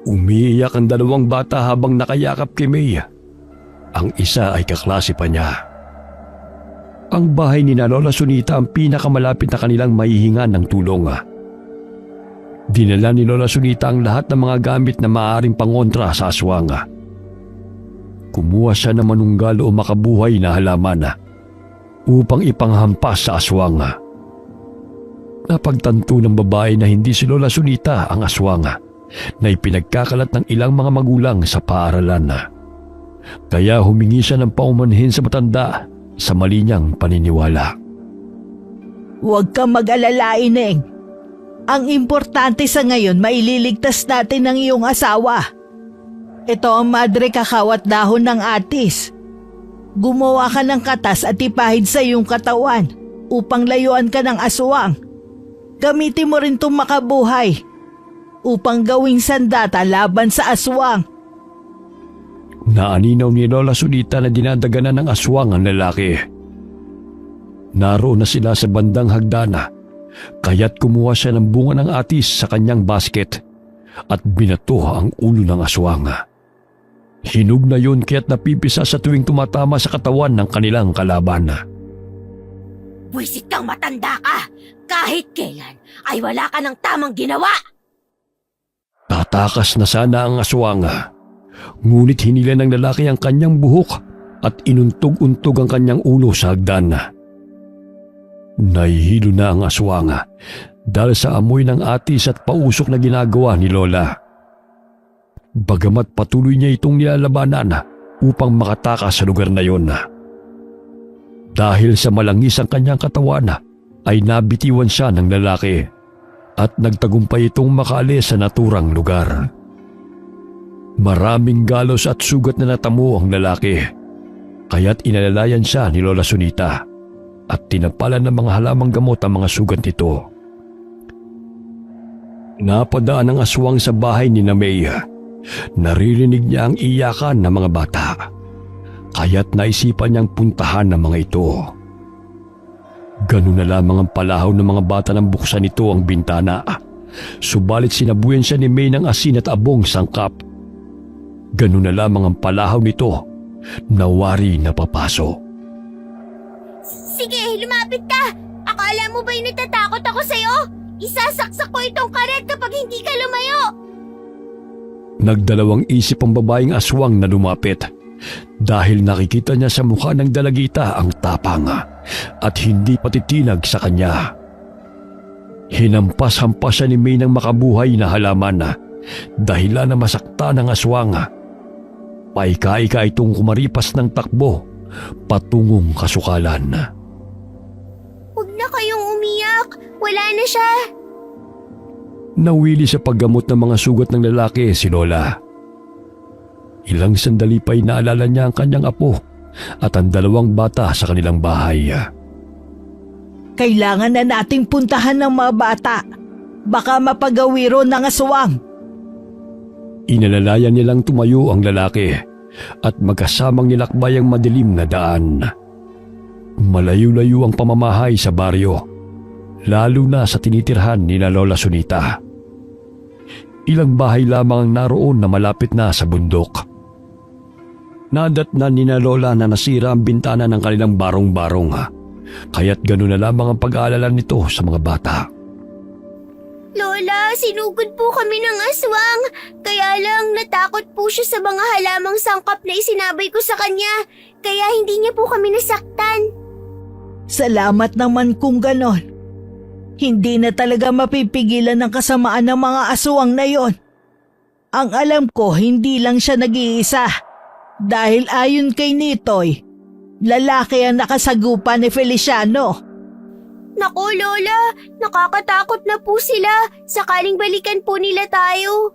S1: Umiiyak ang dalawang bata habang nakayakap kay May. Ang isa ay kaklase pa niya. Ang bahay ni Lola Sonita ang pinakamalapit na kanilang mahihingan ng tulong. Dinala ni Lola Sonita ang lahat ng mga gamit na maaaring pangontra sa aswang. Kumuha siya ng manunggal o makabuhay na halaman upang ipanghampas sa aswang. Napagtanto ng babae na hindi si Lola Sonita ang aswang na ipinagkakalat ng ilang mga magulang sa paaralan. Kaya humingi siya ng paumanhin sa matanda sa mali niyang paniniwala.
S3: Huwag kang mag-alala, Ineng. Ang importante sa ngayon, maililigtas natin ang iyong asawa. Ito ang madre kakao at dahon ng atis. Gumawa ka ng katas at ipahid sa iyong katawan upang layuan ka ng aswang. Gamitin mo rin itong makabuhay upang gawing sandata laban sa aswang.
S1: Naaninaw ni Lola Sunita na dinadaganan ng aswang ang lalaki. Naroon na sila sa bandang hagdana, kaya't kumuha siya ng bunga ng atis sa kanyang basket at binato ang ulo ng aswang. Hinog na yun kaya't napipisa sa tuwing tumatama sa katawan ng kanilang kalaban.
S6: Buisit kang matanda ka! Kahit kailan ay wala ka ng tamang ginawa!
S1: Tatakas na sana ang aswang, ngunit hinila ng lalaki ang kanyang buhok at inuntog-untog ang kanyang ulo sa hagdan. Nahihilo na ang aswang dahil sa amoy ng atis at pausok na ginagawa ni Lola. Bagamat patuloy niya itong nilalabanan upang makatakas sa lugar na yon. Dahil sa malangis ang kanyang katawan ay nabitiwan siya ng lalaki at nagtagumpay itong makaalis sa naturang lugar. Maraming galos at sugat na natamo ang lalaki, kaya't inalalayan siya ni Lola Sunita at tinapalan ng mga halamang gamot ang mga sugat nito. Napadaan ang aswang sa bahay ni May. Naririnig niya ang iyakan ng mga bata, kaya't naisipan niyang puntahan ng mga ito. Ganun na lamang ang palahaw ng mga bata nang buksan nito ang bintana. Subalit sinabuyan siya ni May ng asin at abong sangkap. Ganun na lamang ang palahaw nito na wari na papaso.
S2: Sige, lumapit ka! Akala mo ba'y natatakot ako sa'yo? Isasaksak ko itong karet kapag hindi ka lumayo!
S1: Nagdalawang isip ang babaeng aswang na lumapit dahil nakikita niya sa mukha ng dalagita ang tapang at hindi patitinag sa kanya. Hinampas-hampas siya ni May ng makabuhay na halaman dahilan na masakta ng aswang. Paika-ika itong kumaripas ng takbo patungong kasukalan.
S2: Huwag na kayong umiyak! Wala na siya!
S1: Nawili sa paggamot ng mga sugat ng lalaki si Lola. Ilang sandali pa'y naalala niya ang kanyang apo at ang dalawang bata sa kanilang bahay.
S3: Kailangan na nating puntahan ng mga bata. Baka mapagawiro ng aswang.
S1: Inalalayan nilang tumayo ang lalaki at magkasamang nilakbay ang madilim na daan. Malayo-layo ang pamamahay sa baryo, lalo na sa tinitirhan ni Lola Sunita. Ilang bahay lamang ang naroon na malapit na sa bundok. Nadatnan ni Lola na nasira ang bintana ng kanilang barong-barong, kaya't gano'n na lamang ang pag-aalala nito sa mga bata.
S2: Lola, sinugod po kami ng aswang. Kaya lang natakot po siya sa mga halamang sangkap na isinabay ko sa kanya. Kaya hindi niya po kami nasaktan.
S3: Salamat naman kung ganon. Hindi na talaga mapipigilan ng kasamaan ng mga aswang na yon. Ang alam ko, hindi lang siya nag-iisa. Dahil ayon kay Nitoy, lalaki ang nakasagupa ni Feliciano.
S2: Naku, Lola, nakakatakot na po sila. Sakaling balikan po nila tayo.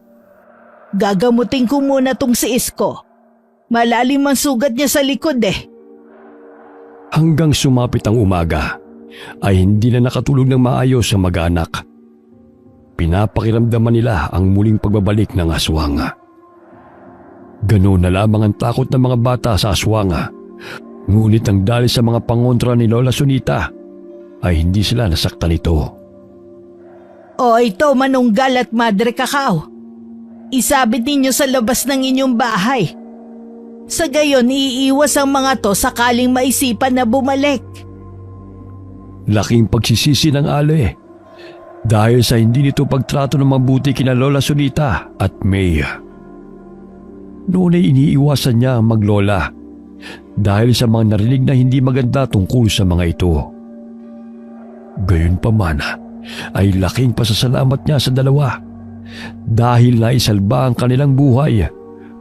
S3: Gagamutin ko muna tong si Isko. Malalim ang sugat niya sa likod eh.
S1: Hanggang sumapit ang umaga, ay hindi na nakatulog ng maayos ang mag-anak. Pinapakiramdaman nila ang muling pagbabalik ng aswang. Ganoon na lamang ang takot ng mga bata sa aswang. Ngunit ang dahil sa mga pangontra ni Lola Sunita, ay hindi sila nasaktan nito.
S3: O ito, manunggal at madre kakao. Isabit ninyo sa labas ng inyong bahay. Sa gayon, iiwas ang mga to sakaling maisipan na bumalik.
S1: Laking pagsisisi ng Ale dahil sa hindi nito pagtrato ng mabuti kina Lola Sunita at May. Noon ay iniiwasan niya ang maglola dahil sa mga narinig na hindi maganda tungkol sa mga ito. Gayunpaman ay laking pasasalamat niya sa dalawa dahil naisalba ang kanilang buhay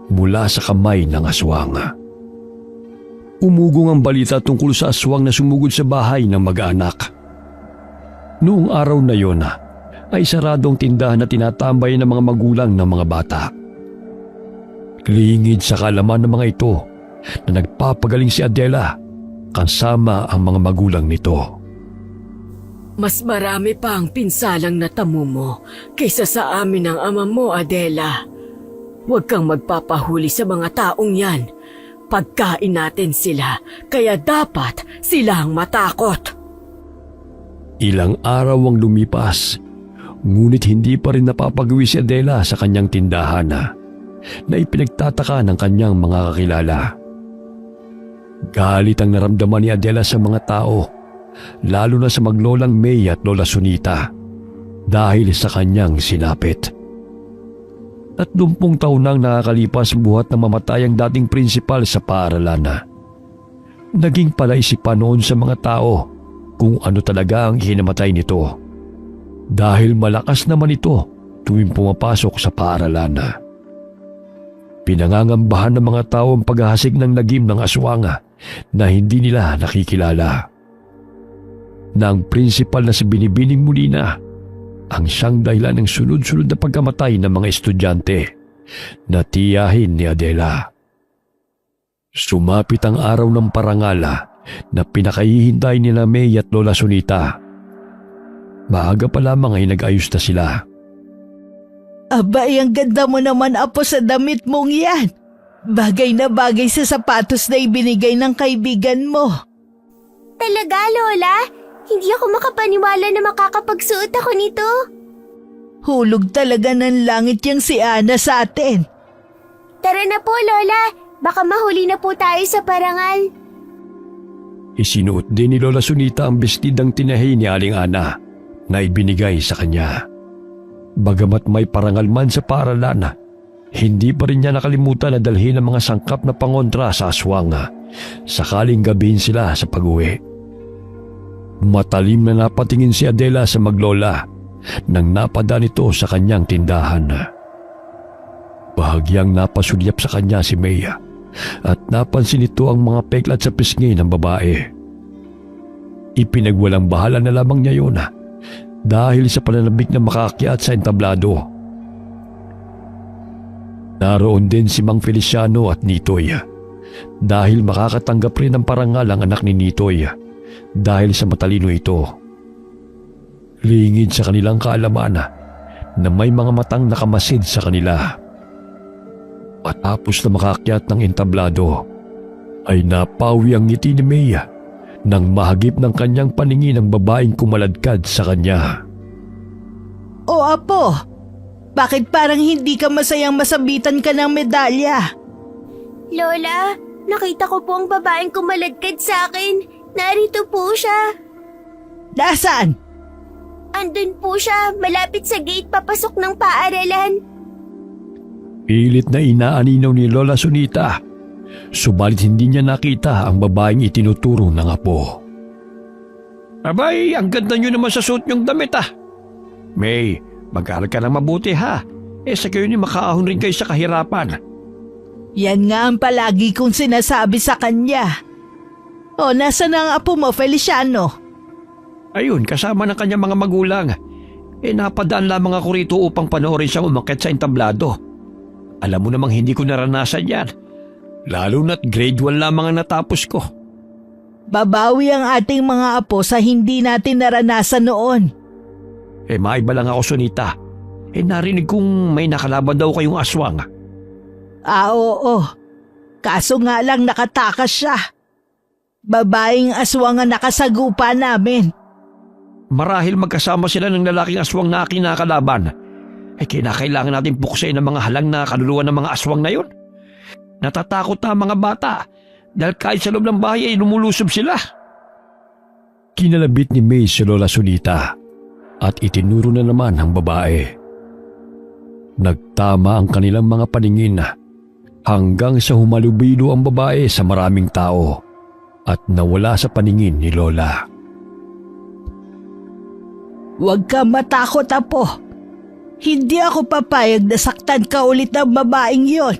S1: mula sa kamay ng aswang. Umugong ang balita tungkol sa aswang na sumugod sa bahay ng mag-anak. Noong araw na yon ay saradong tindahan na tinatambay ng mga magulang ng mga bata. Lingid sa kalaman ng mga ito na nagpapagaling si Adela kasama ang mga magulang nito.
S4: Mas marami pa ang pinsalang natamo mo kaysa sa amin ng ama mo, Adela. Huwag kang magpapahuli sa mga taong yan. Pagkain natin sila, kaya dapat sila ang matakot.
S1: Ilang araw ang lumipas, ngunit hindi pa rin napapagawi si Adela sa kanyang tindahan na ipinagtataka ng kanyang mga kakilala. Galit ang naramdaman ni Adela sa mga tao, lalo na sa maglolang May at Lola Sunita, dahil sa kanyang sinapit. 30 taon nang nakakalipas buhat na mamatay ang dating prinsipal sa paaralan. Naging palaisipan noon sa mga tao kung ano talaga ang hinamatay nito, dahil malakas naman ito tuwing pumapasok sa paaralan. Pinangangambahan ng mga tao ang paghahasik ng lagim ng aswang na hindi nila nakikilala. Na ang prinsipal na si Binibining Molina ang siyang dahilan ng sunod-sunod na pagkamatay ng mga estudyante na tiyahin ni Adela. Sumapit ang araw ng parangala na pinakahihintay nila May at Lola Sunita. Maaga pa lamang ay nag-ayos na sila.
S3: Abay, ang ganda mo naman, Apo, sa damit mong yan. Bagay na bagay sa sapatos na ibinigay ng kaibigan mo.
S2: Talaga, Lola? Hindi ako makapaniwala na makakapagsuot ako nito.
S3: Hulog talaga ng langit yung si Ana sa atin.
S2: Tara na po, Lola. Baka mahuli na po tayo sa parangal.
S1: Isinuot din ni Lola Sunita ang bestidang tinahi ni Aling Ana na ibinigay sa kanya. Bagamat may parangal man sa paaralan, hindi pa rin niya nakalimutan na dalhin ang mga sangkap na pangontra sa aswang sakaling gabihin sila sa pag-uwi. Matalim na napatingin si Adela sa maglola nang napada nito sa kanyang tindahan. Bahagyang napasulyap sa kanya si Maya at napansin nito ang mga peklat sa pisngi ng babae. Ipinagwalang bahala na lamang niya yun dahil sa pananabik na makaakyat sa entablado. Naroon din si Mang Feliciano at Nitoy dahil makakatanggap rin ng parangal ang anak ni Nitoy dahil sa matalino ito. Lingid sa kanilang kaalaman na may mga matang nakamasid sa kanila. Matapos na makaakyat ng entablado ay napawi ang ngiti ni Maya nang mahagip ng kanyang paningin ang babaeng kumaladkad sa kanya.
S3: O Apo, bakit parang hindi ka masayang masabitan ka ng medalya?
S2: Lola, nakita ko po ang babaeng kumaladkad sa akin. Narito po siya.
S3: Nasaan?
S2: Andun po siya, malapit sa gate papasok ng paaralan.
S1: Pilit na inaaninaw ni Lola Sunita, subalit hindi niya nakita ang babaeng itinuturo ng apo. Abay, ang ganda niyo naman sa suot niyong damit May, mag-aaral ka na mabuti sa kayo ni makaahon rin kayo sa kahirapan.
S3: Yan nga ang palagi kong sinasabi sa kanya. O, nasa na ang apo mo, Feliciano?
S1: Ayun, kasama ng kanyang mga magulang. Napadaan lamang ako rito upang panoorin siyang umakyat sa entablado. Alam mo namang hindi ko naranasan yan. Lalo na't grade 1 lamang ang natapos ko.
S3: Babawi ang ating mga apo sa hindi natin naranasan noon.
S1: Maiba lang ako, Sunita. Narinig kong may nakalaban daw kayong aswang.
S3: Oo. Kaso nga lang nakatakas siya. Babaeng aswang ang nakasagupa namin.
S1: Marahil magkasama sila ng lalaking aswang na kinakalaban. Kinakailangan natin puksain ang mga halang na kaluluwa ng mga aswang na yun. Natatakot na ang mga bata dahil kahit sa loob ng bahay ay lumulusob sila. Kinalabit ni May si Lola Sunita at itinuro na naman ang babae. Nagtama ang kanilang mga paningin hanggang sa humalubilo ang babae sa maraming tao at nawala sa paningin ni Lola.
S3: Huwag ka matakot, Apo. Hindi ako papayag na saktan ka ulit ng babaeng yon.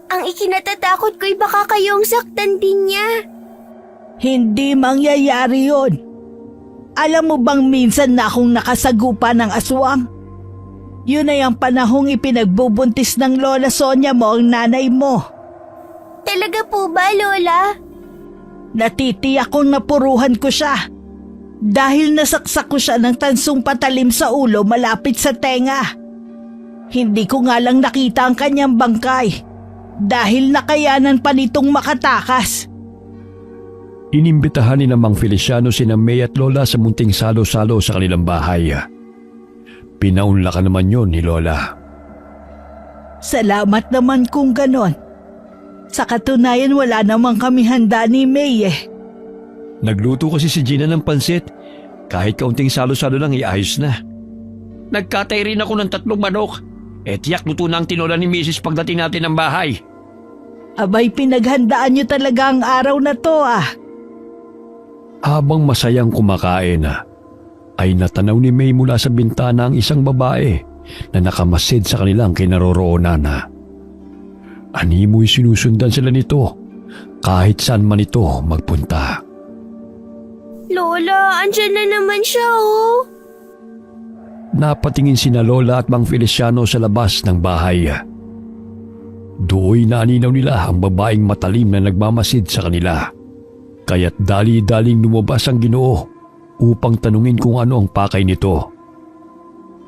S2: Ang ikinatatakot ko'y baka kayong saktan din niya.
S3: Hindi mangyayari yon. Alam mo bang minsan na akong nakasagupa ng aswang? Yun ay ang panahong ipinagbubuntis ng Lola Sonia mo ang nanay mo.
S2: Talaga po ba, Lola?
S3: Natitiyak kong napuruhan ko siya. Dahil nasaksak ko siya ng tansong patalim sa ulo malapit sa tenga. Hindi ko nga lang nakita ang kanyang bangkay dahil nakayanan pa nitong makatakas.
S1: Inimbitahan ni Mang Feliciano sina May at Lola sa munting salo-salo sa kanilang bahay. Pinaunlakan naman yon ni Lola.
S3: Salamat naman kung ganon. Sa katunayan wala naman kami handa ni May eh.
S5: Nagluto kasi si Gina ng pansit. Kahit kaunting salo-salo lang iayos na.
S1: Nagkatay rin ako ng 3 manok. Tiyak luto na ang tinola ni Mrs. pagdating natin ng bahay.
S3: Abay, pinaghandaan niyo talaga ang araw na to ah.
S1: Habang masayang kumakain, ay natanaw ni May mula sa bintana ang isang babae na nakamasid sa kanilang kinaroroonan. Animoy sinusundan sila nito kahit saan man ito magpunta.
S2: Lola, andyan na naman siya oh.
S1: Napatingin sina Lola at Mang Feliciano sa labas ng bahay. Do'y naninaw nila ang babaeng matalim na nagmamasid sa kanila. Kaya't dali-daling lumabas ang Ginoo upang tanungin kung ano ang pakay nito.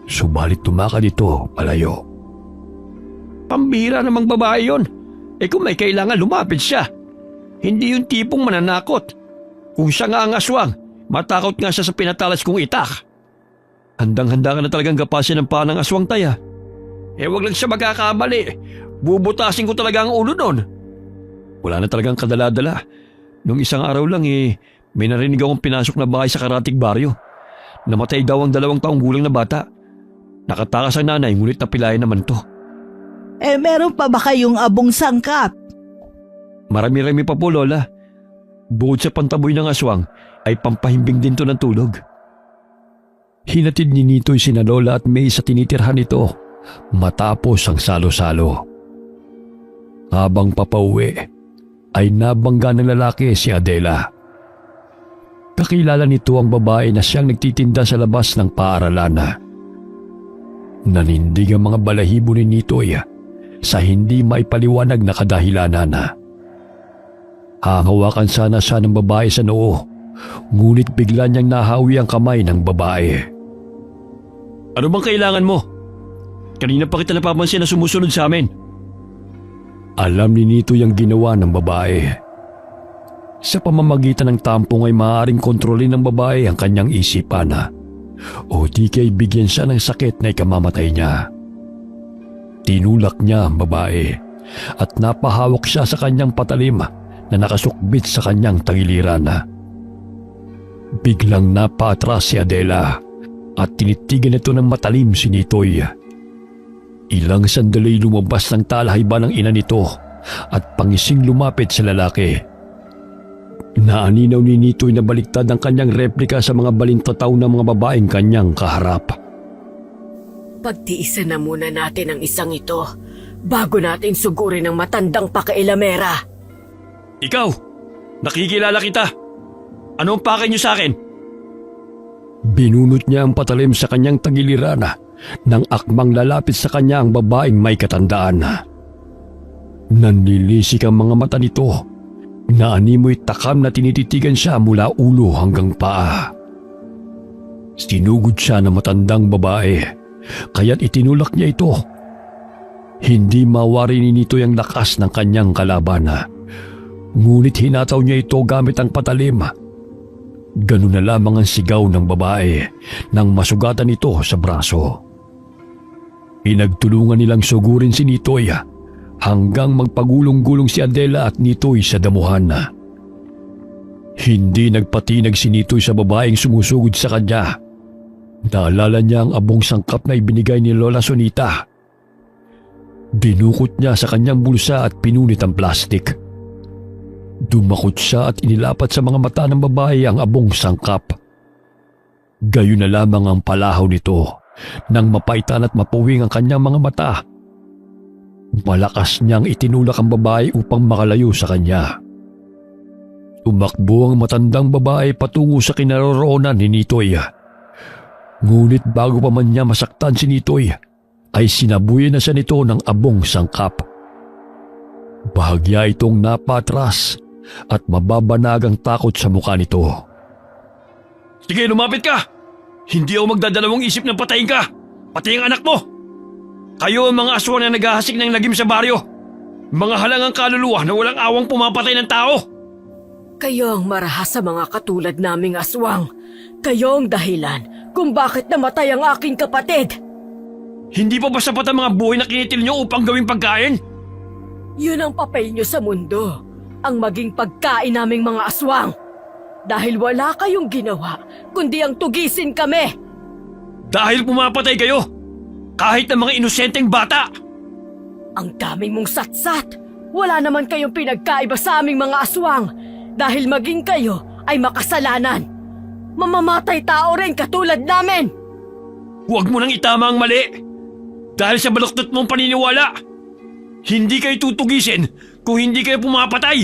S1: Subalit tumakad ito palayo. Pambira namang babae yon. Kung may kailangan lumapit siya. Hindi yung tipong mananakot. Kung siya nga ang aswang, matakot nga siya sa pinatalas kong itak. Handang-handa ka na talagang gapasin ng paa ng aswang taya. Wag lang siya magkakamali. Bubutasin ko talaga ang ulo nun. Wala na talagang kadala-dala. Nung isang araw lang may narinig akong pinasok na bahay sa Karatig Baryo. Namatay daw ang 2 taong gulang na bata. Nakatakas ang nanay, ngunit napilayan naman to.
S3: Meron pa ba kayong abong sangkap?
S1: Marami-rami pa po, Lola. Bukod sa pantaboy ng aswang, ay pampahimbing din to ng tulog. Hinatid ni Nitoy sina Lola at May sa tinitirhan nito matapos ang salo-salo. Habang papauwi, ay nabangga ng lalaki si Adela. Kakilala nito ang babae na siyang nagtitinda sa labas ng paaralan. Nanindig ang mga balahibo ni Nitoy sa hindi maipaliwanag na kadahilanan. Hahawakan sana siya ng babae sa noo, ngunit bigla niyang nahawi ang kamay ng babae. Ano bang kailangan mo? Kanina pa kita napapansin na sumusunod sa amin. Alam ni Nito yung ginawa ng babae. Sa pamamagitan ng tampong ay maaaring kontrolin ng babae ang kanyang isipan o di kay bigyan siya ng sakit na ikamamatay niya. Tinulak niya ang babae at napahawak siya sa kanyang patalim na nakasukbit sa kanyang tagiliran. Biglang napaatras si Adela at tinitigan ito ng matalim si Nitoy. Ilang sandali lumabas ng talahayba ng ina nito at pangising lumapit sa lalaki. Naaninaw ni Nitoy na baliktad ang kanyang replika sa mga balintataw ng mga babaeng kanyang kaharap.
S4: Pagtiisan na muna natin ang isang ito bago natin sugurin ang matandang pakailamera.
S1: Ikaw! Nakikilala kita! Ano ang pakay niyo sa akin? Binunot niya ang patalim sa kanyang tagiliran nang akmang lalapit sa kanya ang babaeng may katandaan. Nanlilisik ang mga mata nito. Naanimoy takam na tinititigan siya mula ulo hanggang paa. Sinugod siya ng matandang babae, kaya't itinulak niya ito. Hindi mawari ni Nito ang lakas ng kanyang kalaban. Ngunit hinataw niya ito gamit ang patalim. Ganun na lamang ang sigaw ng babae nang masugatan ito sa braso. Pinagtulungan nilang sugurin si Nitoy hanggang magpagulong-gulong si Adela at Nitoy sa damuhan. Hindi nagpatinag si Nitoy sa babaeng sumusugod sa kanya. Naalala niya ang abong sangkap na ibinigay ni Lola Sonita. Dinukot niya sa kanyang bulsa at pinunit ang plastik. Dumakot siya at inilapat sa mga mata ng babae ang abong sangkap. Gayon na lamang ang palahaw nito nang mapaitan at mapuwing ang kanyang mga mata. Malakas niyang itinulak ang babae upang makalayo sa kanya. Tumakbo ang matandang babae patungo sa kinaroroonan ni Nitoy. Ngunit bago pa man niya masaktan si Nitoy, ay sinabuyan na siya nito ng abong sangkap. Bahagya itong napatras at mababanag ang takot sa mukha nito. Sige, lumapit ka! Hindi ako magdadalawang isip ng patayin ka! Pati ang anak mo! Kayo ang mga aswang na naghahasik ng lagim sa baryo. Mga halangang kaluluwa na walang awang pumapatay ng tao.
S4: Kayo ang marahas sa mga katulad naming aswang. Kayo ang dahilan kung bakit namatay ang aking kapatid.
S1: Hindi pa ba sapat ang mga buhay na kinitil nyo upang gawing pagkain?
S4: Yun ang papel nyo sa mundo, ang maging pagkain naming mga aswang. Dahil wala kayong ginawa, kundi ang tugisin kami.
S1: Dahil pumapatay kayo, kahit ng mga inosenteng bata.
S4: Ang daming mong satsat. Wala naman kayong pinagkaiba sa aming mga aswang. Dahil maging kayo ay makasalanan. Mamamatay tao rin katulad namin.
S1: Huwag mo nang itama ang mali. Dahil sa baluktot mong paniniwala, hindi kayo tutugisin kung hindi kayo pumapatay.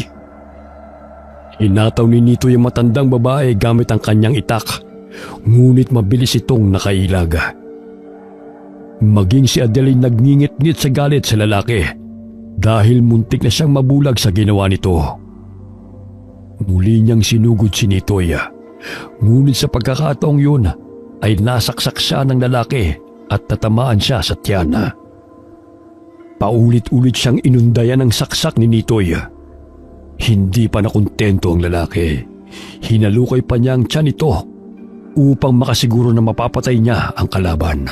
S1: Hinataw ni Nito yung matandang babae gamit ang kanyang itak, ngunit mabilis itong nakailaga. Maging si Adeline nagngingit-ngit sa galit sa lalaki dahil muntik na siyang mabulag sa ginawa nito. Muli niyang sinugod si Nitoy, ngunit sa pagkakataong yun ay nasaksak siya ng lalaki at natamaan siya sa tiyan. Paulit-ulit siyang inundayan ng saksak ni Nitoy. Hindi pa nakontento ang lalaki. Hinalukay pa niya ang tiyan nito upang makasiguro na mapapatay niya ang kalaban.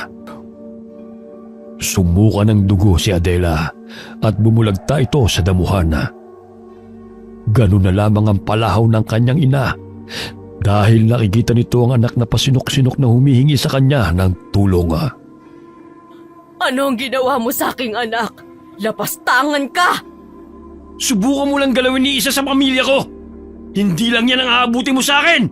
S1: Sumuka ng dugo si Adela at bumulagta ito sa damuhan. Ganun na lamang ang palahaw ng kanyang ina dahil nakikita nito ang anak na pasinok-sinok na humihingi sa kanya ng tulong.
S4: Anong ginawa mo sa aking anak? Lapastangan ka!
S1: Subukan mo lang galawin ni isa sa pamilya ko. Hindi lang yan ang aabuti mo sa akin.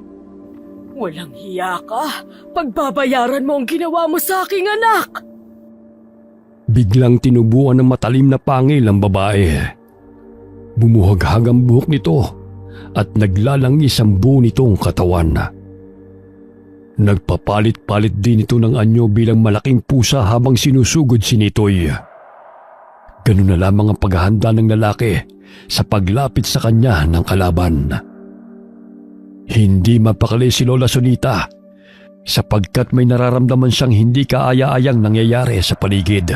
S4: Walang hiya ka. Pagbabayaran mo ang ginawa mo sa aking anak.
S1: Biglang tinubuan ng matalim na pangil ang babae. Bumuhaghag ang buhok nito at naglalangis ang buo nitong katawan. Nagpapalit-palit din ito ng anyo bilang malaking pusa habang sinusugod si Nitoy. Ganun na lamang ang paghahanda ng lalaki sa paglapit sa kanya ng kalaban. Hindi mapakali si Lola Sonita sapagkat may nararamdaman siyang hindi kaaya-ayang nangyayari sa paligid.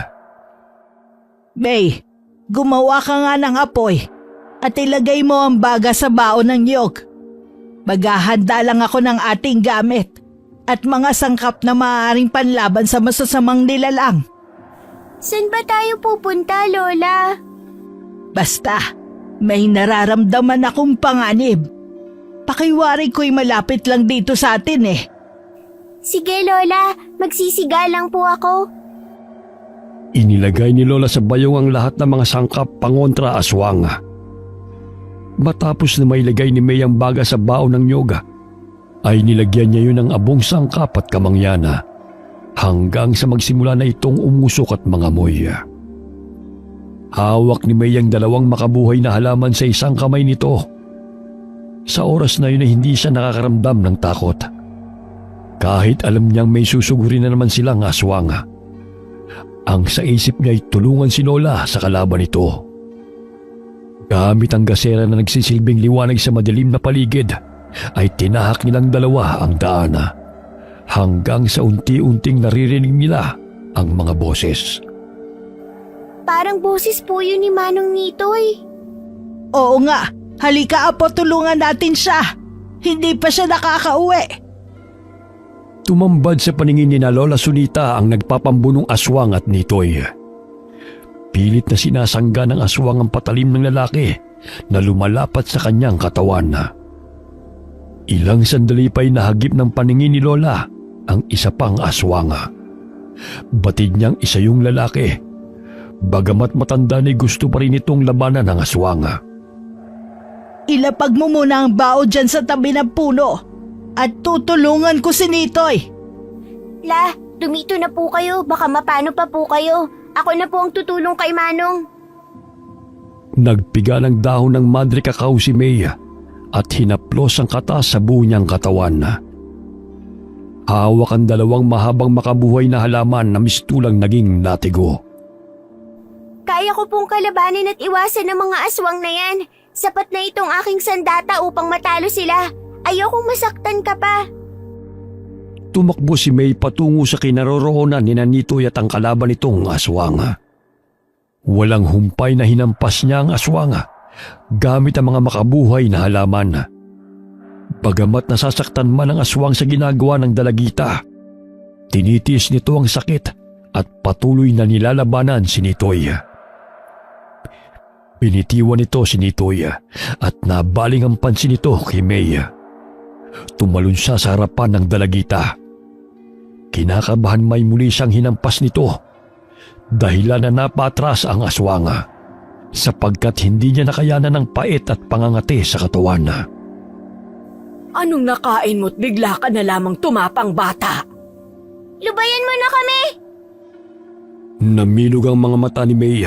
S3: May, gumawa ka nga ng apoy at ilagay mo ang baga sa baon ng niyog. Maghahanda lang ako ng ating gamit at mga sangkap na maaaring panlaban sa masasamang nilalang.
S2: Saan ba tayo pupunta, Lola?
S3: Basta, may nararamdaman akong panganib. Pakiwari ko'y malapit lang dito sa atin eh.
S2: Sige, Lola. Magsisiga lang po ako.
S1: Inilagay ni Lola sa bayong ang lahat ng mga sangkap pangontra aswang. Matapos na mailagay ni May ang baga sa baon ng nyoga, ay nilagyan niya yun ng abong sangkap at kamangyana hanggang sa magsimula na itong umusok at mangamoy. Hawak ni May ang dalawang makabuhay na halaman sa isang kamay nito. Sa oras na yun ay hindi siya nakakaramdam ng takot. Kahit alam niyang may susugurin na naman silang aswang. Ang sa isip niya ay tulungan si Lola sa kalaban nito. Gamit ang gasera na nagsisilbing liwanag sa madilim na paligid, ay tinahak nilang dalawa ang daan hanggang sa unti-unting naririnig nila ang mga boses.
S2: Parang boses po yun ni Manong Nitoy.
S3: Oo nga, halika apo, tulungan natin siya. Hindi pa siya nakakauwi.
S1: Tumambad sa paningin ni na Lola Sunita ang nagpapambunong aswang at Nitoy. Pilit na sinasangga ng aswang ang patalim ng lalaki na lumalapat sa kanyang katawan. Ilang sandali pa'y nahagip ng paningin ni Lola ang isa pang aswang. Batid niyang isa yung lalaki. Bagamat matanda ni gusto pa rin itong labanan ng aswang.
S3: Ilapag mo muna ang bao dyan sa tabi ng puno at tutulungan ko si Nitoy.
S2: La, dumito na po kayo. Baka mapano pa po kayo. Ako na po ang tutulong kay Manong.
S1: Nagpiga ng dahon ng madre kakao si May at hinaplos ang katas sa buo niyang katawan. Hawak ang dalawang mahabang makabuhay na halaman na mistulang naging latigo.
S2: Kaya ko pong kalabanin at iwasan ng mga aswang na yan. Sapat na itong aking sandata upang matalo sila. Ayokong masaktan ka pa.
S1: Tumakbo si May patungo sa kinaroroonan ni Nitoy at ang kalaban nitong aswang. Walang humpay na hinampas niya ang aswang gamit ang mga makabuhay na halaman. Bagamat nasasaktan man ang aswang sa ginagawa ng dalagita, tinitiis nito ang sakit at patuloy na nilalabanan si Nitoy. Binitiwan nito si Nitoy at nabaling ang pansin nito kay May. Tumalon siya sa harapan ng dalagita. Kinakabahan may muli siyang hinampas nito dahilan na napatras ang aswang sapagkat hindi niya nakayanan ng pait at pangangati sa katawan.
S4: Anong nakain mo't bigla ka na lamang tumapang, bata?
S2: Lubayan mo na kami!
S1: Namilog ang mga mata ni May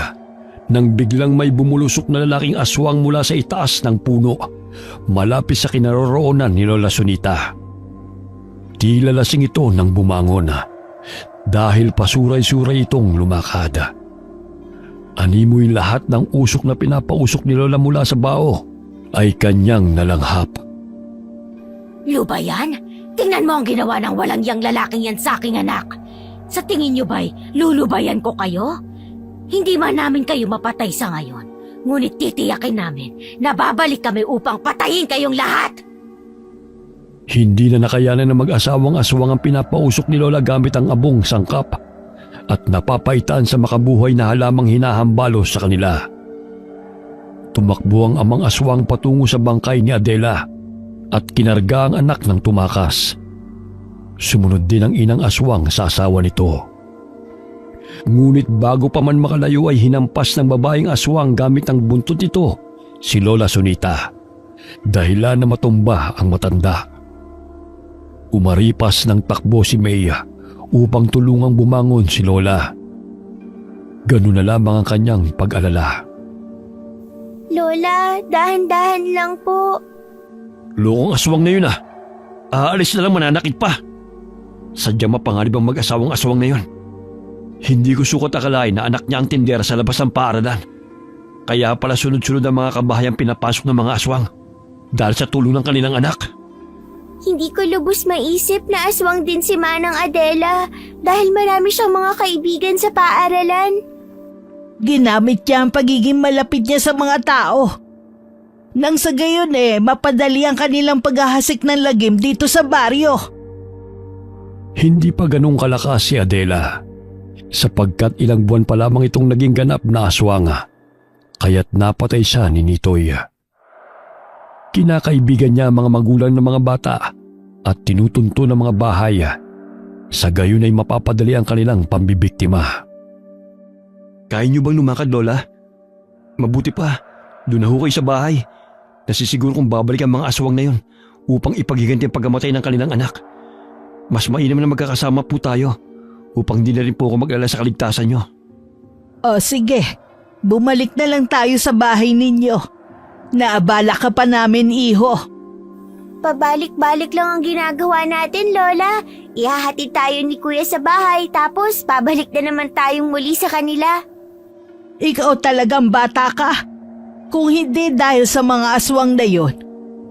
S1: nang biglang may bumulusok na lalaking aswang mula sa itaas ng puno malapit sa kinaroroonan ni Lola Sunita. Tila lasing ito nang bumangon dahil pasuray-suray itong lumakad. Animoy lahat ng usok na pinapausok ni Lola mula sa bao ay kanyang nalanghap.
S6: Lubayan? Tingnan mo ang ginawa ng walang yang lalaking yan sa aking anak. Sa tingin niyo ba'y lulubayan ko kayo? Hindi man namin kayo mapatay sa ngayon, ngunit titiyakin namin na babalik kami upang patayin kayong lahat.
S1: Hindi na nakayanan ng mag-asawang aswang ang pinapausok ni Lola gamit ang abong sangkap at napapaitaan sa makabuhay na halamang hinahambalo sa kanila. Tumakbo ang amang aswang patungo sa bangkay ni Adela at kinarga ang anak ng tumakas. Sumunod din ang inang aswang sa asawa nito. Ngunit bago pa man makalayo ay hinampas ng babaeng aswang gamit ang buntot nito si Lola Sunita, dahilan na matumba ang matanda. Umaripas ng takbo si May upang tulungang bumangon si Lola. Ganun na lamang ang kanyang pag-alala.
S2: Lola, dahan-dahan lang po.
S1: Lokong aswang na yun Aalis na lang, mananakit pa. Sadyang mapanganib ang mag-asawang aswang na yun. Hindi ko sukat akalain na anak niya ang tindera sa labas ng paaralan. Kaya pala sunod-sunod ang mga kabahayang pinapasok ng mga aswang dahil sa tulong ng kanilang anak.
S2: Hindi ko lubos maisip na aswang din si Manang Adela dahil marami siyang mga kaibigan sa paaralan.
S3: Ginamit niya ang pagiging malapit niya sa mga tao. Nang sa gayon mapadali ang kanilang paghahasik ng lagim dito sa baryo.
S1: Hindi pa ganong kalakas si Adela sapagkat ilang buwan pa lamang itong naging ganap na aswang kaya't napatay siya ni Nitoy. Kinakaibigan niya ang mga magulang ng mga bata at tinutunto ng mga bahay. Sa gayon ay mapapadali ang kanilang pambibiktima.
S5: Kaya niyo bang lumakad, Lola? Mabuti pa, doon na ho kayo sa bahay. Nasisiguro kong babalik ang mga aswang na yun upang ipaghiganti ang pagkamatay ng kanilang anak. Mas mainam na magkakasama po tayo upang di na rin po ako mag-alala sa kaligtasan niyo.
S3: O sige, bumalik na lang tayo sa bahay ninyo. Naabala ka pa namin, iho.
S2: Pabalik-balik lang ang ginagawa natin, Lola. Ihahatid tayo ni Kuya sa bahay tapos pabalik na naman tayong muli sa kanila.
S3: Ikaw talagang bata ka. Kung hindi dahil sa mga aswang na yon,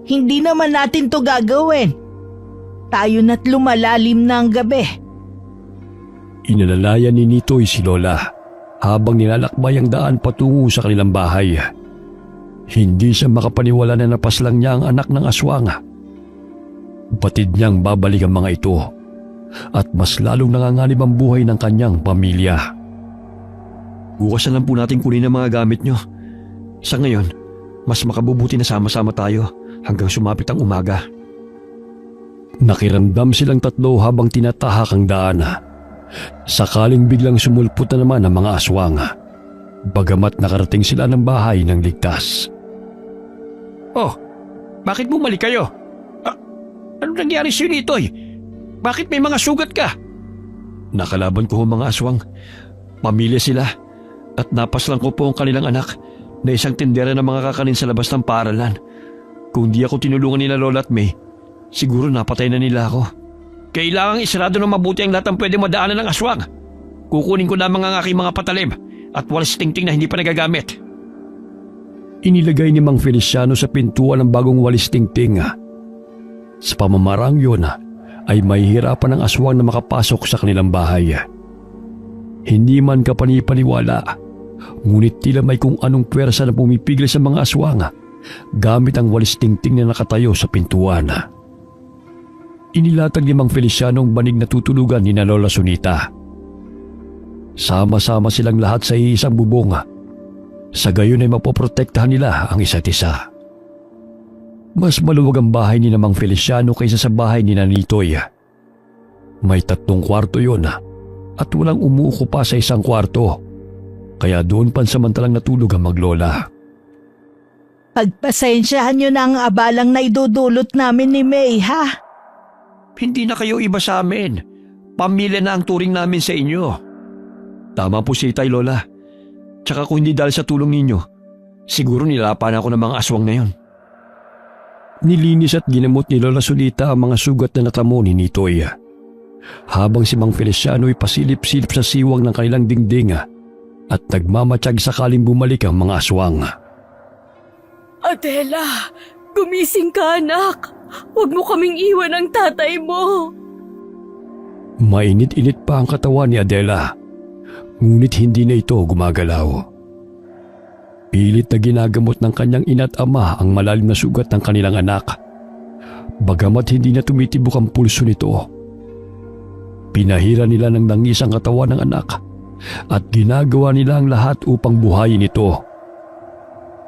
S3: hindi naman natin to gagawin. Tayo na't lumalalim na ang gabi.
S1: Inalalayan ni Nitoy si Lola habang nilalakbay ang daan patungo sa kanilang bahay. Hindi siya makapaniwala na napaslang niya ang anak ng aswang. Batid niyang babalik ang mga ito at mas lalong nanganganib ang buhay ng kanyang pamilya.
S5: Bukas na lang po natin kunin ang mga gamit niyo. Sa ngayon, mas makabubuti na sama-sama tayo hanggang sumapit ang umaga.
S1: Nakiramdam silang tatlo habang tinatahak ang daan. Sakaling biglang sumulpot na naman ang mga aswang. Bagamat nakarating sila ng bahay ng ligtas.
S7: Oh, bakit bumalik kayo? Ano nangyari sa'yo, Nitoy? Bakit may mga sugat ka?
S1: Nakalaban ko ang mga aswang. Pamilya sila at napaslang ko po ang kanilang anak na isang tindera ng mga kakanin sa labas ng paaralan. Kung di ako tinulungan nila Lola at May, siguro napatay na nila ako.
S7: Kailangang isarado ng mabuti ang lahat ng pwede madaanan ng aswang. Kukunin ko lamang ang aking mga patalim at walis tingting na hindi pa nagagamit.
S1: Inilagay ni Mang Feliciano sa pintuan ng bagong walis tingting. Sa pamamarang yun ay mahihirapan ang aswang na makapasok sa kanilang bahay. Hindi man kapanipaniwala, ngunit tila may kung anong pwersa na pumipigil sa mga aswang gamit ang walis tingting na nakatayo sa pintuan. Inilatag ni Mang Feliciano ang banig na tutulugan ni Lola Sunita. Sama-sama silang lahat sa iisang bubong. Sa gayon ay mapoprotektahan nila ang isa't isa. Mas maluwag ang bahay ni Mang Feliciano kaysa sa bahay ni Nitoy. May 3 kwarto yon at walang umuuko pa sa isang kwarto, kaya doon pansamantalang natulog ang maglola.
S3: Pagpasensyahan nyo na ang abalang na idudulot namin ni May, ha?
S7: Hindi na kayo iba sa amin. Pamilya na ang turing namin sa inyo.
S1: Tama po si Itay, Lola. Tsaka kung hindi dahil sa tulong ninyo, siguro nilapan ako ng mga aswang na yon. Nilinis at ginamot ni Lola Sunita ang mga sugat na natamo ni Nitoy. Habang si Mang Feliciano ay pasilip-silip sa siwang ng kanilang dingding at nagmamatsyag sakaling bumalik ang mga aswang.
S4: Adela, gumising ka anak. Huwag mo kaming iwan ang tatay mo.
S1: Mainit-init pa ang katawan ni Adela, ngunit hindi na ito gumagalaw. Pilit na ginagamot ng kanyang ina't ama ang malalim na sugat ng kanilang anak. Bagamat hindi na tumitibok ang pulso nito, pinahira nila ng langis ang katawan ng anak at ginagawa nila ang lahat upang buhayin ito.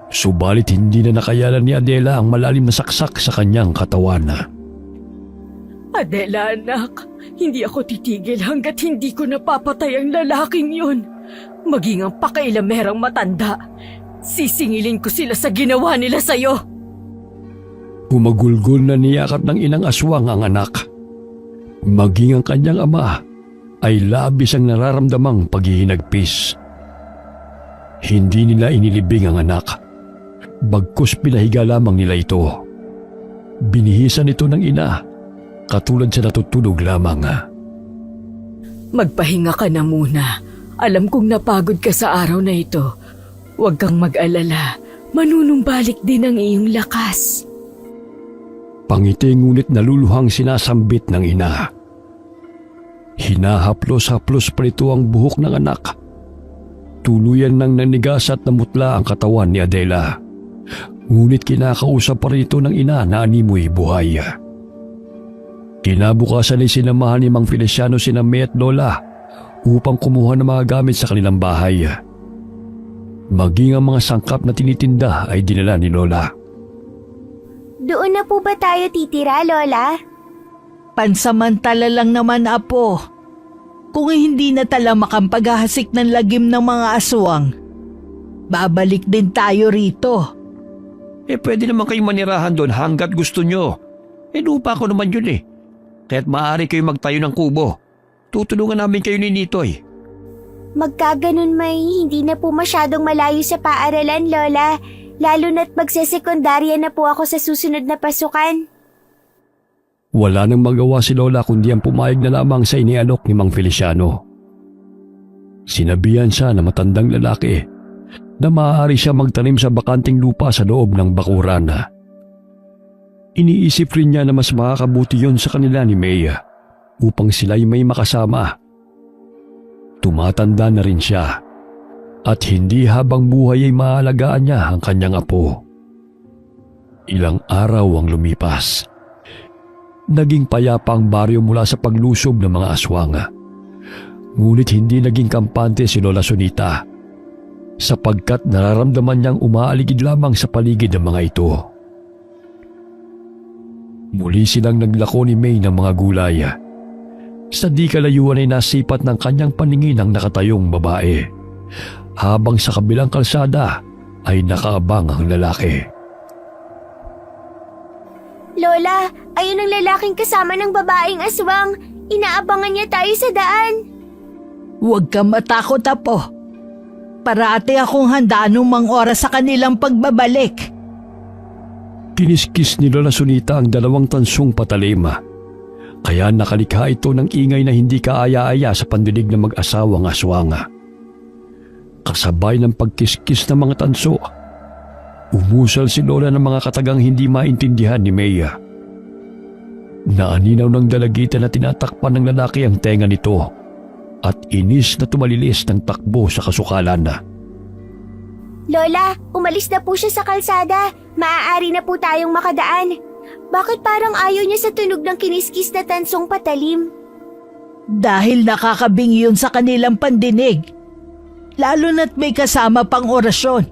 S1: Subalit hindi na nakayanan ni Adela ang malalim na saksak sa kanyang katawan.
S4: Adela anak, hindi ako titigil hanggat hindi ko napapatay ang lalaking yun. Maging ang pakailamerang matanda. Sisingilin ko sila sa ginawa nila sa'yo.
S1: Gumagulgol na niyakap ng inang aswang ang anak. Maging ang kanyang ama ay labis ang nararamdamang paghihinagpis. Hindi nila inilibing ang anak, bagkus pinahiga lamang nila ito. Binihisan ito ng ina, katulad sa natutulog lamang.
S4: Magpahinga ka na muna. Alam kong napagod ka sa araw na ito. Huwag kang mag-alala. Manunumbalik din ang iyong lakas.
S1: Pangiti ngunit naluluhang sinasambit ng ina. Hinahaplos-haplos pa ito ang buhok ng anak. Tuluyan nang nanigas at namutla ang katawan ni Adela. Ngunit kinakausap pa rin ito ng ina na animoy buhay. Kinabukasan ay sinamahan ni Mang Feliciano sina May at Lola upang kumuha ng mga gamit sa kanilang bahay. Maging ang mga sangkap na tinitinda ay dinala ni Lola.
S2: Doon na po ba tayo titira, Lola?
S3: Pansamantala lang naman, Apo. Kung hindi na talamak ang paghahasik ng lagim ng mga aswang, babalik din tayo rito.
S7: Pwede naman kayong manirahan doon hanggat gusto nyo. Lupa ko naman yun eh. Kaya't maaari kayo magtayo ng kubo. Tutulungan namin kayo ni Nitoy.
S2: Magkaganon may hindi na po masyadong malayo sa paaralan, Lola. Lalo na't magsesekundarya na po ako sa susunod na pasukan.
S1: Wala nang magawa si Lola kundi ang pumayag na lamang sa inialok ni Mang Feliciano. Sinabihan siya na matandang lalaki na maaari siya magtanim sa bakanting lupa sa loob ng bakuran. Iniisip rin niya na mas makakabuti yon sa kanila ni May upang sila'y may makasama. Tumatanda na rin siya at hindi habang buhay ay maalagaan niya ang kanyang apo. Ilang araw ang lumipas. Naging payapa ang baryo mula sa paglusob ng mga aswang. Ngunit hindi naging kampante si Lola Sunita sapagkat nararamdaman niyang umaaligid lamang sa paligid ng mga ito. Muli silang naglako ni May ng mga gulay. Sa di kalayuan ay nasipat ng kanyang paningin ang nakatayong babae, habang sa kabilang kalsada ay nakaabang ang lalaki.
S2: Lola, ayun ang lalaking kasama ng babaeng aswang. Inaabangan niya tayo sa daan.
S3: Huwag kang matakot, Apo. Parati akong handa anumang oras sa kanilang pagbabalik.
S1: Kiniskis ni Lola Sunita ang 2 tansong patalim. Kaya nakalikha ito ng ingay na hindi kaaya-aya sa pandinig ng mag-asawang aswang. Kasabay ng pagkiskis ng mga tanso, umusal si Lola ng mga katagang hindi maintindihan ni May. Naaninaw ng dalagita na tinatakpan ng lalaki ang tenga nito at inis na tumalilis ng takbo sa kasukalan.
S2: Lola, umalis na po siya sa kalsada. Maaari na po tayong makadaan. Bakit parang ayaw niya sa tunog ng kiniskis na tansong patalim?
S3: Dahil nakakabingi yun sa kanilang pandinig. Lalo na't may kasama pang orasyon.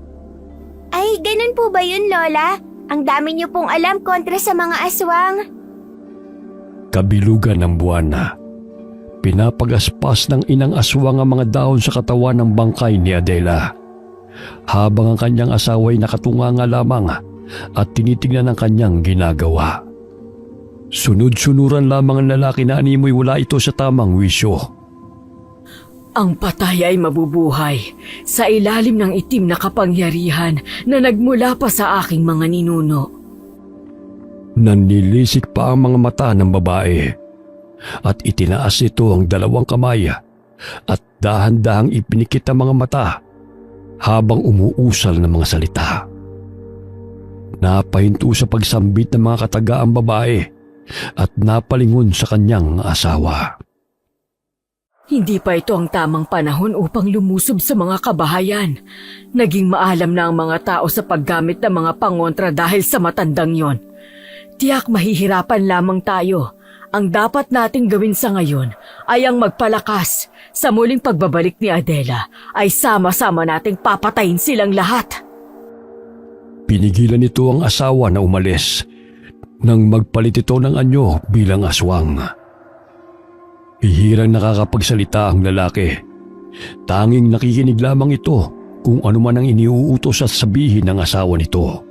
S2: Ay, ganun po ba yun, Lola? Ang dami niyo pong alam kontra sa mga aswang.
S1: Kabilugan ng buwan na. Pinapagaspas ng inang aswang ang mga dahon sa katawan ng bangkay ni Adela. Habang ang kanyang asawa'y nakatunganga lamang at tinitingnan ang kanyang ginagawa. Sunod-sunuran lamang ang lalaki na animoy wala ito sa tamang wisyo.
S4: Ang patay ay mabubuhay sa ilalim ng itim na kapangyarihan na nagmula pa sa aking mga ninuno.
S1: Nanlilisik pa ang mga mata ng babae at itinaas ito ang dalawang kamay at dahan-dahang ipinikit ang mga mata habang umuusal ng mga salita. Napahinto sa pagsambit ng mga katagaang babae at napalingon sa kanyang asawa.
S4: Hindi pa ito ang tamang panahon upang lumusob sa mga kabahayan. Naging maalam na ang mga tao sa paggamit ng mga pangontra dahil sa matandang yon. Tiyak mahihirapan lamang tayo. Ang dapat nating gawin sa ngayon ay ang magpalakas. Sa muling pagbabalik ni Adela ay sama-sama nating papatayin silang lahat.
S1: Pinigilan nito ang asawa na umalis nang magpalit ito ng anyo bilang aswang. Bihirang nakakapagsalita ang lalaki. Tanging nakikinig lamang ito kung ano man ang iniuutos at sabihin ng asawa nito.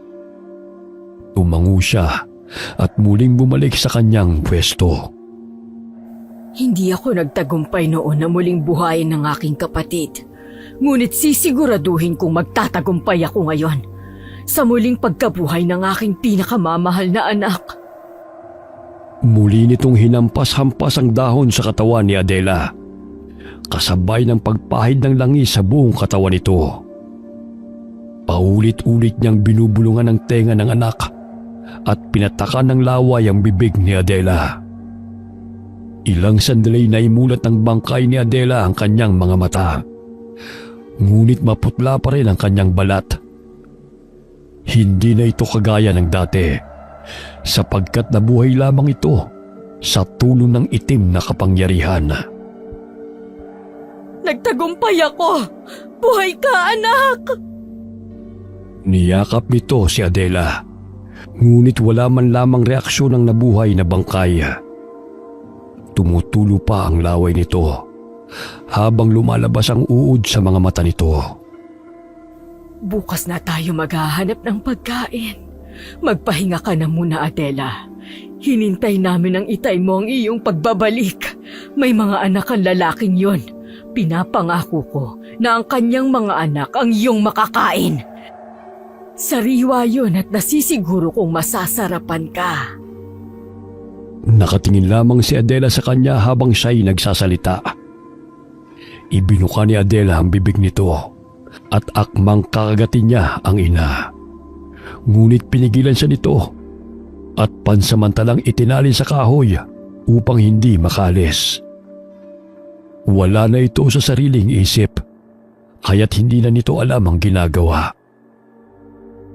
S1: Tumango siya at muling bumalik sa kanyang pwesto.
S4: Hindi ako nagtagumpay noon na muling buhayin ng aking kapatid. Ngunit sisiguraduhin kong magtatagumpay ako ngayon sa muling pagkabuhay ng aking pinakamamahal na anak.
S1: Muli nitong hinampas-hampas ang dahon sa katawan ni Adela, kasabay ng pagpahid ng langis sa buong katawan nito. Paulit-ulit niyang binubulungan ang tenga ng anak at pinatakan ng laway ang bibig ni Adela. Ilang sandali na imulat ng bangkay ni Adela ang kanyang mga mata. Ngunit maputla pa rin ang kanyang balat. Hindi na ito kagaya ng dati, sapagkat nabuhay lamang ito sa tulong ng itim na kapangyarihan.
S4: Nagtagumpay ako! Buhay ka, anak!
S1: Niyakap nito si Adela, ngunit wala man lamang reaksyon ng nabuhay na bangkay. Tumutulo pa ang laway nito habang lumalabas ang uod sa mga mata nito.
S4: Bukas na tayo maghahanap ng pagkain. Magpahinga ka na muna, Adela. Hinintay namin ang itay mo ang iyong pagbabalik. May mga anak ang lalaking yon. Pinapangako ko na ang kanyang mga anak ang iyong makakain. Sariwa yun at nasisiguro kong masasarapan ka.
S1: Nakatingin lamang si Adela sa kanya habang siya'y nagsasalita. Ibinuka ni Adela ang bibig nito at akmang kakagatin niya ang ina. Ngunit pinigilan siya nito at pansamantalang itinali sa kahoy upang hindi makalis. Wala na ito sa sariling isip, kaya't hindi na nito alam ang ginagawa.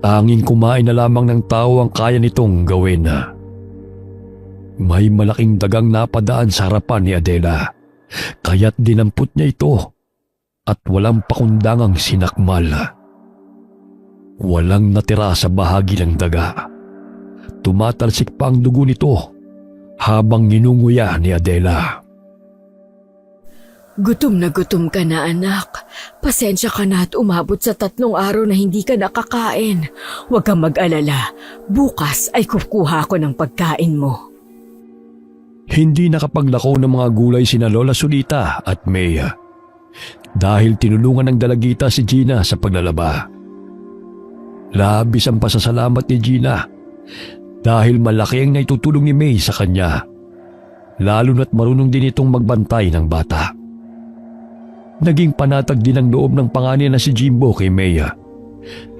S1: Tanging kumain na lamang ng tao ang kaya nitong gawin. May malaking dagang napadaan sa harapan ni Adela, kaya't dinampot niya ito at walang pakundangang sinakmal. Walang natira sa bahagi ng daga. Tumatalsik pa ang dugo nito habang ninunguya ni Adela.
S4: Gutom na gutom ka na, anak. Pasensya ka na at umabot sa 3 araw na hindi ka nakakain. Huwag kang mag-alala. Bukas ay kukuha ko ng pagkain mo.
S1: Hindi nakapaglako ng mga gulay sina Lola Solita at May dahil tinulungan ng dalagita si Gina sa paglalaba. Labis ang pasasalamat ni Gina dahil malaki ang naitutulong ni May sa kanya, lalo na't marunong din itong magbantay ng bata. Naging panatag din ang loob ng panganay na si Jimbo kay May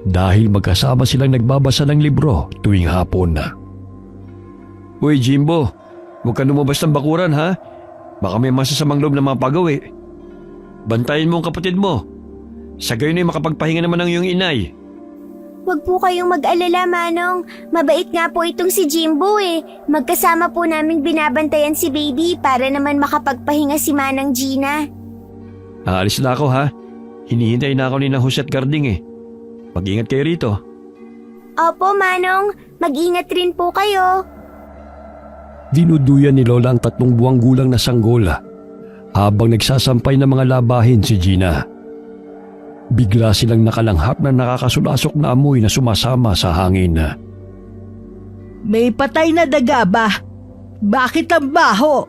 S1: dahil magkasama silang nagbabasa ng libro tuwing hapon.
S5: Uy Jimbo, Huwag ka lumabas ng bakuran ha. Baka may masasamang loob na mga pagawi. Bantayan mo ang kapatid mo. Sa gayon ay makapagpahinga naman ang iyong inay.
S2: Huwag po kayong mag-alala, Manong. Mabait nga po itong si Jimbo eh. Magkasama po naming binabantayan si Baby para naman makapagpahinga si Manang Gina.
S5: Aalis na ako ha. Hinihintay na ako ni na Jose at Garding eh. Mag-ingat kayo rito.
S2: Opo, Manong. Mag-ingat rin po kayo.
S1: Dinuduyan ni Lola ang 3 buwang gulang na sanggol habang nagsasampay ng mga labahin si Gina. Bigla silang nakalanghap na nakakasulasok na amoy na sumasama sa hangin.
S3: May patay na daga ba? Bakit ang baho?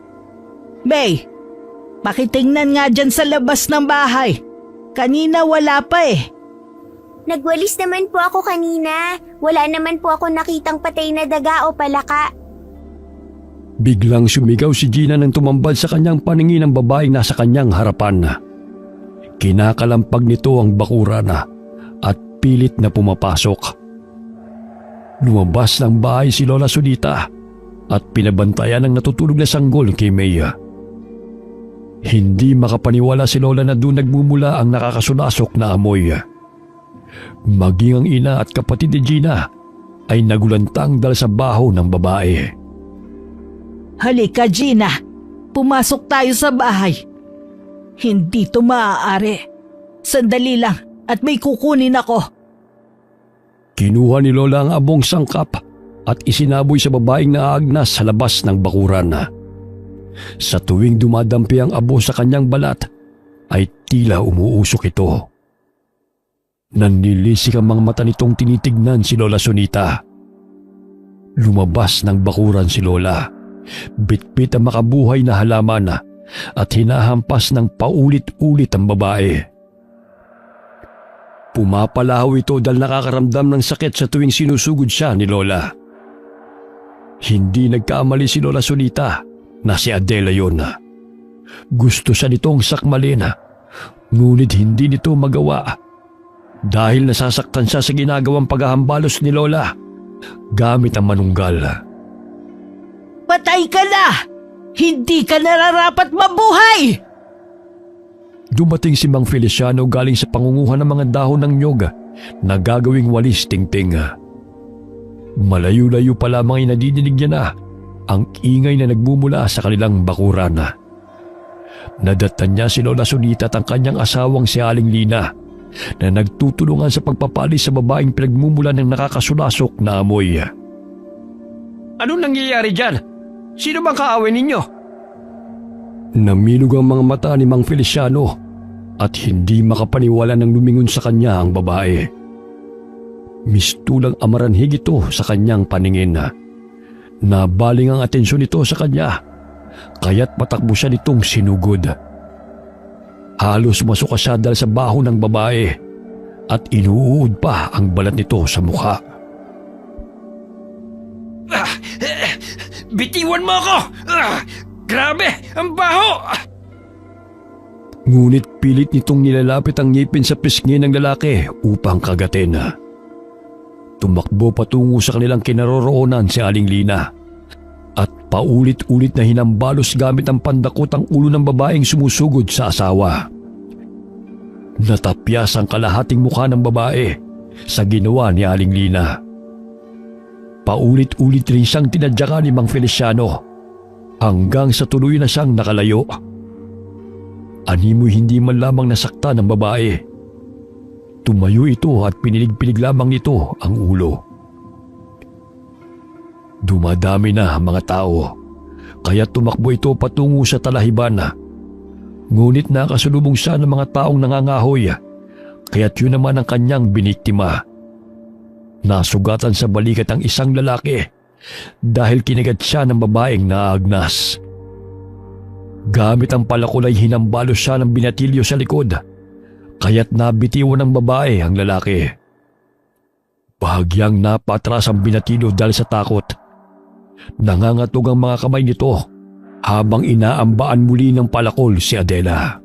S3: May, pakitingnan nga dyan sa labas ng bahay. Kanina wala pa eh.
S2: Nagwalis naman po ako kanina. Wala naman po ako nakitang patay na daga o palaka.
S1: Biglang sumigaw si Gina nang tumambad sa kanyang paningin ng babaeng nasa kanyang harapan. Kinakalampag nito ang bakuran at pilit na pumapasok. Lumabas ng bahay si Lola Sunita at pinabantayan ng natutulog na sanggol kay Maya. Hindi makapaniwala si Lola na doon nagmumula ang nakakasulasok na amoy. Maging ang ina at kapatid ni Gina ay nagulantang dahil sa baho ng babae.
S3: Halika Gina, pumasok tayo sa bahay. Hindi to maaari. Sandali lang at may kukunin ako.
S1: Kinuha ni Lola ang abong sangkap at isinaboy sa babaeng naaagnas sa labas ng bakuran. Sa tuwing dumadampi ang abo sa kanyang balat, ay tila umuusok ito. Nanlilisik ang mga mata nitong tinitignan si Lola Sunita. Lumabas ng bakuran si Lola. Bitbit ang makabuhay na halaman at hinahampas ng paulit-ulit ang babae. Pumapalahaw ito dahil nakakaramdam ng sakit sa tuwing sinusugod siya ni Lola. Hindi nagkamali si Lola Sunita na si Adela yon. Gusto siya nitong sakmalin, ngunit hindi nito magawa dahil nasasaktan siya sa ginagawang paghahambalos ni Lola gamit ang manunggal.
S3: Patay ka na! Hindi ka nararapat mabuhay!
S1: Dumating si Mang Feliciano galing sa pangunguha ng mga dahon ng nyog na gagawing walis tingting. Malayo-layo pa lamang ay nadidinig niya na ang ingay na nagmumula sa kanilang bakuran. Nadatan niya si Lola Sunita at ang kanyang asawang si Aling Lina na nagtutulungan sa pagpapalis sa babaeng pinagmumula ng nakakasulasok na amoy.
S7: Anong nangyayari dyan? Sino bang kaaway ninyo?
S1: Namilog ang mga mata ni Mang Feliciano at hindi makapaniwala nang lumingon sa kanya ang babae. Mistulang amaranhig ito sa kanyang paningin. Nabaling ang atensyon nito sa kanya, kaya't patakbo siya nitong sinugod. Halos masuka siya dahil sa baho ng babae at inuud pa ang balat nito sa mukha.
S7: Bitiwan mo ako! Grabe! Ang baho!
S1: Ngunit pilit nitong nilalapit ang ngipin sa pisngi ng lalaki upang kagatin. Tumakbo patungo sa kanilang kinaroroonan si Aling Lina at paulit-ulit na hinambalos gamit ang pandakot ang ulo ng babaeng sumusugod sa asawa. Natapyas ang kalahating mukha ng babae sa ginawa ni Aling Lina. Paulit-ulit rin siyang tinadyakan ni Mang Feliciano hanggang sa tuloy na siyang nakalayo. Animoy hindi man lamang nasakta ng babae. Tumayo ito at pinilig-pilig lamang nito ang ulo. Dumadami na ang mga tao, kaya tumakbo ito patungo sa talahiban. Ngunit nakasalubong siya ng mga taong nangangahoy, kaya't yun naman ang kanyang biniktima. Nasugatan sa balikat ang isang lalaki dahil kinagat siya ng babaeng naagnas. Gamit ang palakol ay hinambalo siya ng binatilyo sa likod, kaya't nabitiwan ng babae ang lalaki. Bahagyang napatras ang binatilyo dahil sa takot. Nangangatog ang mga kamay nito habang inaambaan muli ng palakol si Adela.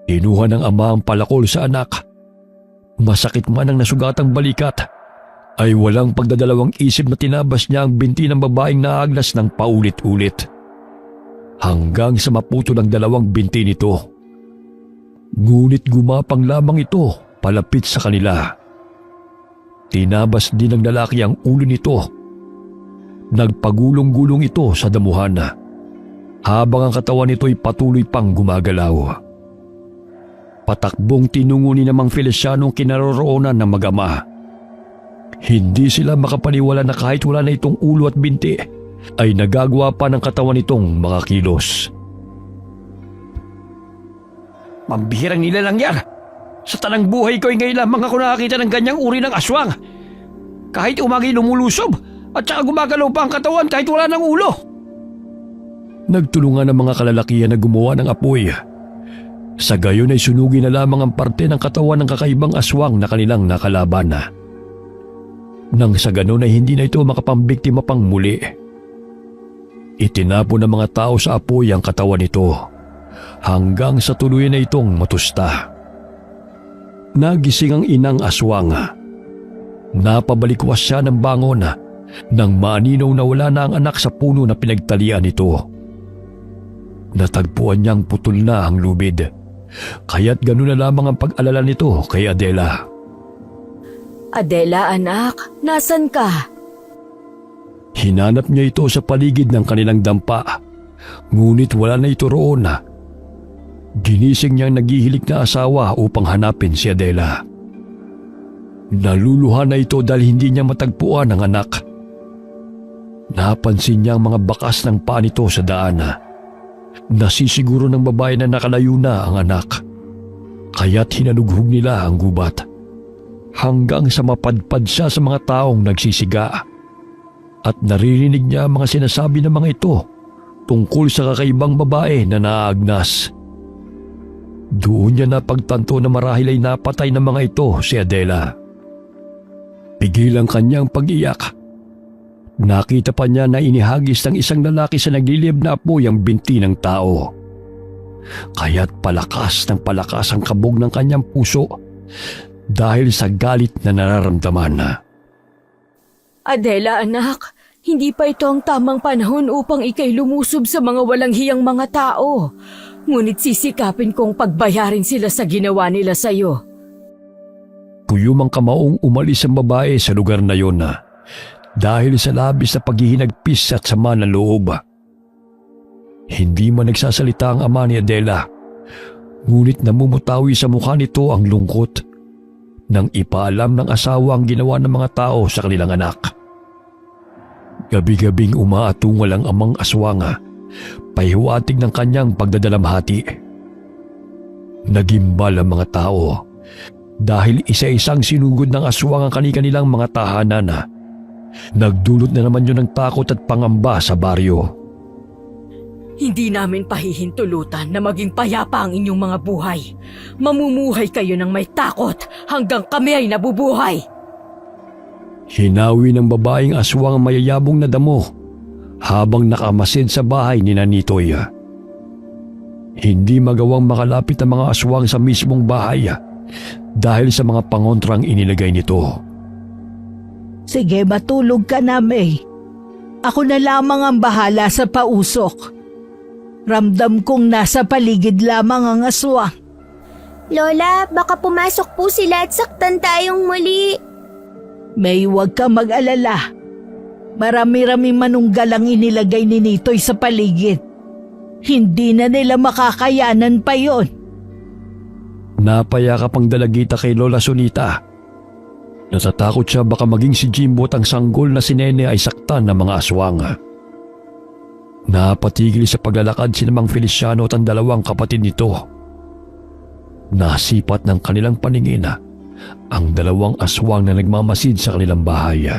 S1: Kinuha ng ama ang palakol sa anak. Masakit man ang nasugatang balikat, ay walang pagdadalawang isip na tinabas niya ang binti ng babaeng naagnas ng paulit-ulit. Hanggang sa maputo ng dalawang binti nito. Ngunit gumapang lamang ito palapit sa kanila. Tinabas din ng lalaki ang ulo nito. Nagpagulong-gulong ito sa damuhan habang ang katawan nito'y patuloy pang gumagalaw. Patakbong tinungo ni namang Feliciano ang kinaroroonan ng mag-ama. Hindi sila makapaniwala na kahit wala na itong ulo at binti, ay nagagawa pa ng katawan nitong mga kilos.
S7: Mambihirang nilalang yan. Sa tanang buhay ko ay ngayon lamang ako nakakita ng ganyang uri ng aswang. Kahit umagi lumulusob at saka gumagalaw pa ang katawan kahit wala ng ulo.
S1: Nagtulungan ang mga kalalakihan na gumawa ng apoy. Sa gayon ay sunugin na lamang ang parte ng katawan ng kakaibang aswang na kanilang nakalaban. Nang sa ganon ay hindi na ito makapambiktima pang muli. Itinapon ng mga tao sa apoy ang katawan nito hanggang sa tuluyan na itong matusta. Nagising ang inang aswang. Napabalikwas siya ng bangon nang maninaw na wala na ang anak sa puno na pinagtalian nito. Natagpuan niyang putol na ang lubid, kaya't gano'n na lamang ang pag-alala nito kay Adela.
S4: Adela anak, nasan ka?
S1: Hinanap niya ito sa paligid ng kanilang dampa, ngunit wala na ito roon. Ginising niyang naghihilik na asawa upang hanapin si Adela. Naluluha na ito dahil hindi niya matagpuan ang anak. Napansin niya ang mga bakas ng paa nito sa daan. Nasisiguro ng babae na nakalayo na ang anak, kaya't hinalughog nila ang gubat. Hanggang sa mapadpad siya sa mga taong nagsisiga at naririnig niya ang mga sinasabi ng mga ito tungkol sa kakaibang babae na naagnas. Doon niya napagtanto na marahil ay napatay ng mga ito si Adela. Pigil ang kanyang pag-iyak. Nakita pa niya na inihagis ng isang lalaki sa nagliliyab na apoy ang binti ng tao. Kaya't palakas ng palakas ang kabog ng kanyang puso dahil sa galit na nararamdaman.
S4: Adela anak, hindi pa ito ang tamang panahon upang ikay lumusob sa mga walang hiyang mga tao. Ngunit sisikapin kong pagbayarin sila sa ginawa nila sa iyo.
S1: Puyumang kamaong umalis ang babae sa lugar na yon dahil sa labis na paghihinagpis at sama ng loob. Hindi man nagsasalita ang ama ni Adela, ngunit namumutawi sa mukha nito ang lungkot nang ipaalam ng asawa ang ginawa ng mga tao sa kanilang anak. Gabi-gabing umaatungal ang amang aswang, pahiwatig ng kanyang pagdadalamhati. Nagimbal ang mga tao dahil isa-isang sinugod ng aswang ang kanilang mga tahanan. Nagdulot na naman yun ng takot at pangamba sa baryo.
S4: Hindi namin pahihintulutan na maging payapa ang inyong mga buhay. Mamumuhay kayo ng may takot hanggang kami ay nabubuhay.
S1: Hinawi ng babaeng aswang ang mayayabong na damo habang nakamasid sa bahay ni Nanitoy. Hindi magawang makalapit ang mga aswang sa mismong bahay dahil sa mga pangontrang inilagay nito.
S3: Sige, matulog ka na, May. Ako na lamang ang bahala sa pausok. Ramdam kong nasa paligid lamang ang aswang.
S2: Lola, baka pumasok po sila at saktan tayong muli.
S3: May, huwag ka mag-alala. Marami-rami manunggal ang inilagay ni Nitoy sa paligid. Hindi na nila makakayanan pa yon.
S1: Napayakap ang dalagita kay Lola Sonita. Natatakot siya baka maging si Jimbo at ang sanggol na si Nene ay saktan ng mga aswang. Napatigil sa paglalakad si Mang Feliciano at ang dalawang kapatid nito. Nasipat ng kanilang paningin ang dalawang aswang na nagmamasid sa kanilang bahay.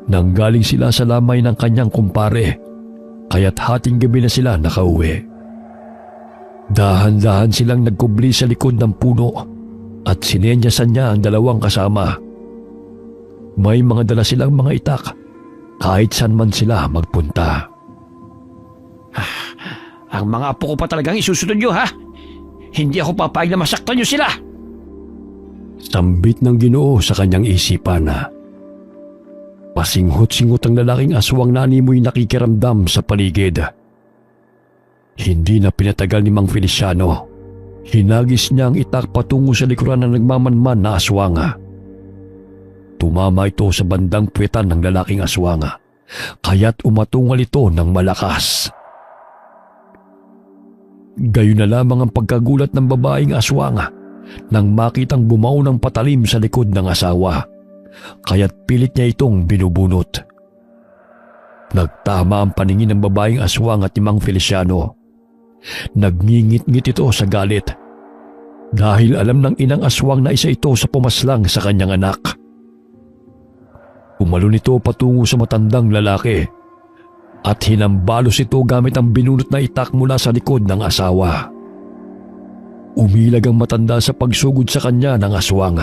S1: Nanggaling sila sa lamay ng kanyang kumpare, kaya't hating gabi na sila nakauwi. Dahan-dahan silang nagkubli sa likod ng puno at sinenyasan niya ang dalawang kasama. May mga dala silang mga itak kahit saan man sila magpunta.
S7: Ang mga apo ko pa talagang isusunod nyo, ha? Hindi ako papayag na masaktan nyo sila.
S1: Sambit ng Ginoo sa kanyang isipan na pasinghot-singhot ang lalaking aswang na animoy nakikiramdam sa paligid. Hindi na pinatagal ni Mang Feliciano. Hinagis niya ang itak patungo sa likuran ng nagmamanman na aswang. Tumama ito sa bandang puwetan ng lalaking aswang, kaya't umatungal ito ng malakas. Gayon na lamang ang pagkagulat ng babaeng aswang nang makitang bumaon ng patalim sa likod ng asawa, kaya't pilit niya itong binubunot. Nagtama ang paningin ng babaeng aswang at ni Mang Feliciano. Nagngingit-ngit ito sa galit dahil alam ng inang aswang na isa ito sa pumaslang sa kanyang anak. Umalon ito patungo sa matandang lalaki at hinambalos ito gamit ang binunot na itak mula sa likod ng asawa. Umilag ang matanda sa pagsugod sa kanya ng aswang.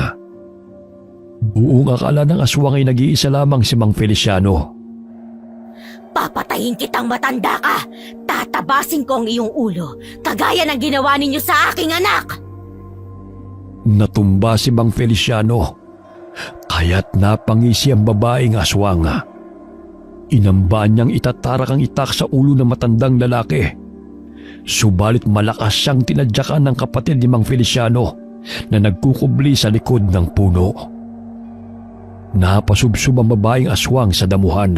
S1: Buong akala ng aswang ay nag-iisa lamang si Mang Feliciano.
S6: Papatayin kitang matanda ka! Tatabasin ko ang iyong ulo, kagaya ng ginawa ninyo sa aking anak!
S1: Natumba si Mang Feliciano, kaya't napangisi ang babaeng aswang. Inambaan niyang itatarak ang itak sa ulo ng matandang lalaki. Subalit malakas siyang tinadyakan ng kapatid ni Mang Feliciano na nagkukubli sa likod ng puno. Napasubsob ang babaeng aswang sa damuhan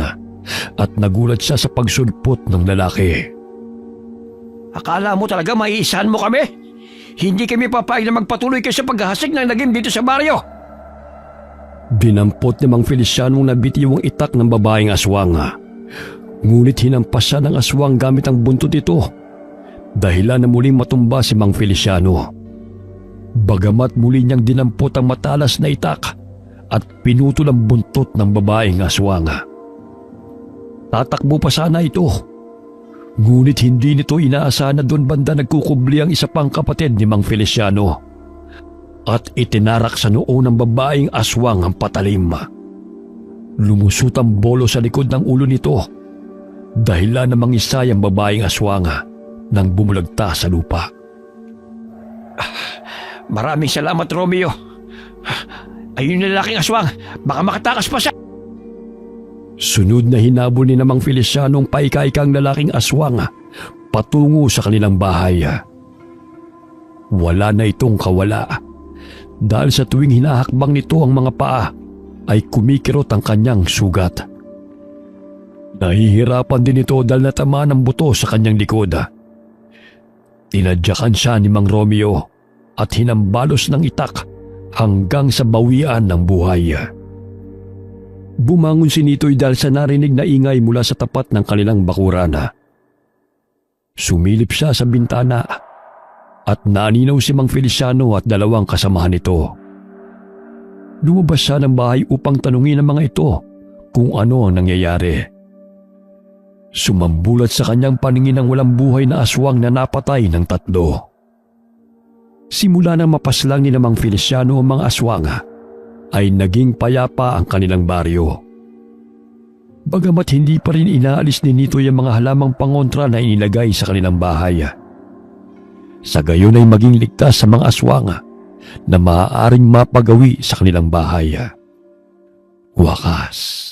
S1: at nagulat siya sa pagsulpot ng lalaki.
S7: Akala mo talaga maiisahan mo kami? Hindi kami papayag na magpatuloy kayo sa paghahasik ng lagim dito sa baryo.
S1: Dinampot ni Mang Feliciano na bitiw ang itak ng babaeng aswang. Ngunit hinampas siya ng aswang gamit ang buntot ito, dahilan na muling matumba si Mang Feliciano. Bagamat muli niyang dinampot ang matalas na itak at pinutol ang buntot ng babaeng aswang. Tatakbo pa sana ito, ngunit hindi nito inaasahan na doon banda nagkukubli ang isa pang kapatid ni Mang Feliciano at itinarak sa noo ng babaeng aswang ang patalim. Lumusot ang bolo sa likod ng ulo nito, dahilan na mangisay ang babaeng aswang nang bumulagta sa lupa.
S7: Maraming salamat, Romeo. Ayun yung lalaking aswang, baka makatakas pa siya.
S1: Sunod na hinabol ni Mang Feliciano ang paika-ikang lalaking aswang patungo sa kanilang bahay. Wala na itong kawala dahil sa tuwing hinahakbang nito ang mga paa ay kumikirot ang kanyang sugat. Nahihirapan din ito dahil natamaan ng buto sa kanyang likod. Tinadyakan siya ni Mang Romeo at hinambalos ng itak hanggang sa bawian ng buhay. Bumangon si Nitoy dahil sa narinig na ingay mula sa tapat ng kanilang bakuran. Sumilip siya sa bintana at naninaw si Mang Feliciano at dalawang kasamahan nito. Lumabas siya ng bahay upang tanungin ang mga ito kung ano ang nangyayari. Sumambulat sa kanyang paningin ang walang buhay na aswang na napatay ng 3. Simula nang mapaslang ni Mang Feliciano ang mga aswang, ay naging payapa ang kanilang baryo. Bagamat hindi pa rin inaalis ni Nitoy ang mga halamang pangontra na inilagay sa kanilang bahay. Sa gayon ay maging ligtas sa mga aswang na maaaring mapagawi sa kanilang bahay. Wakas.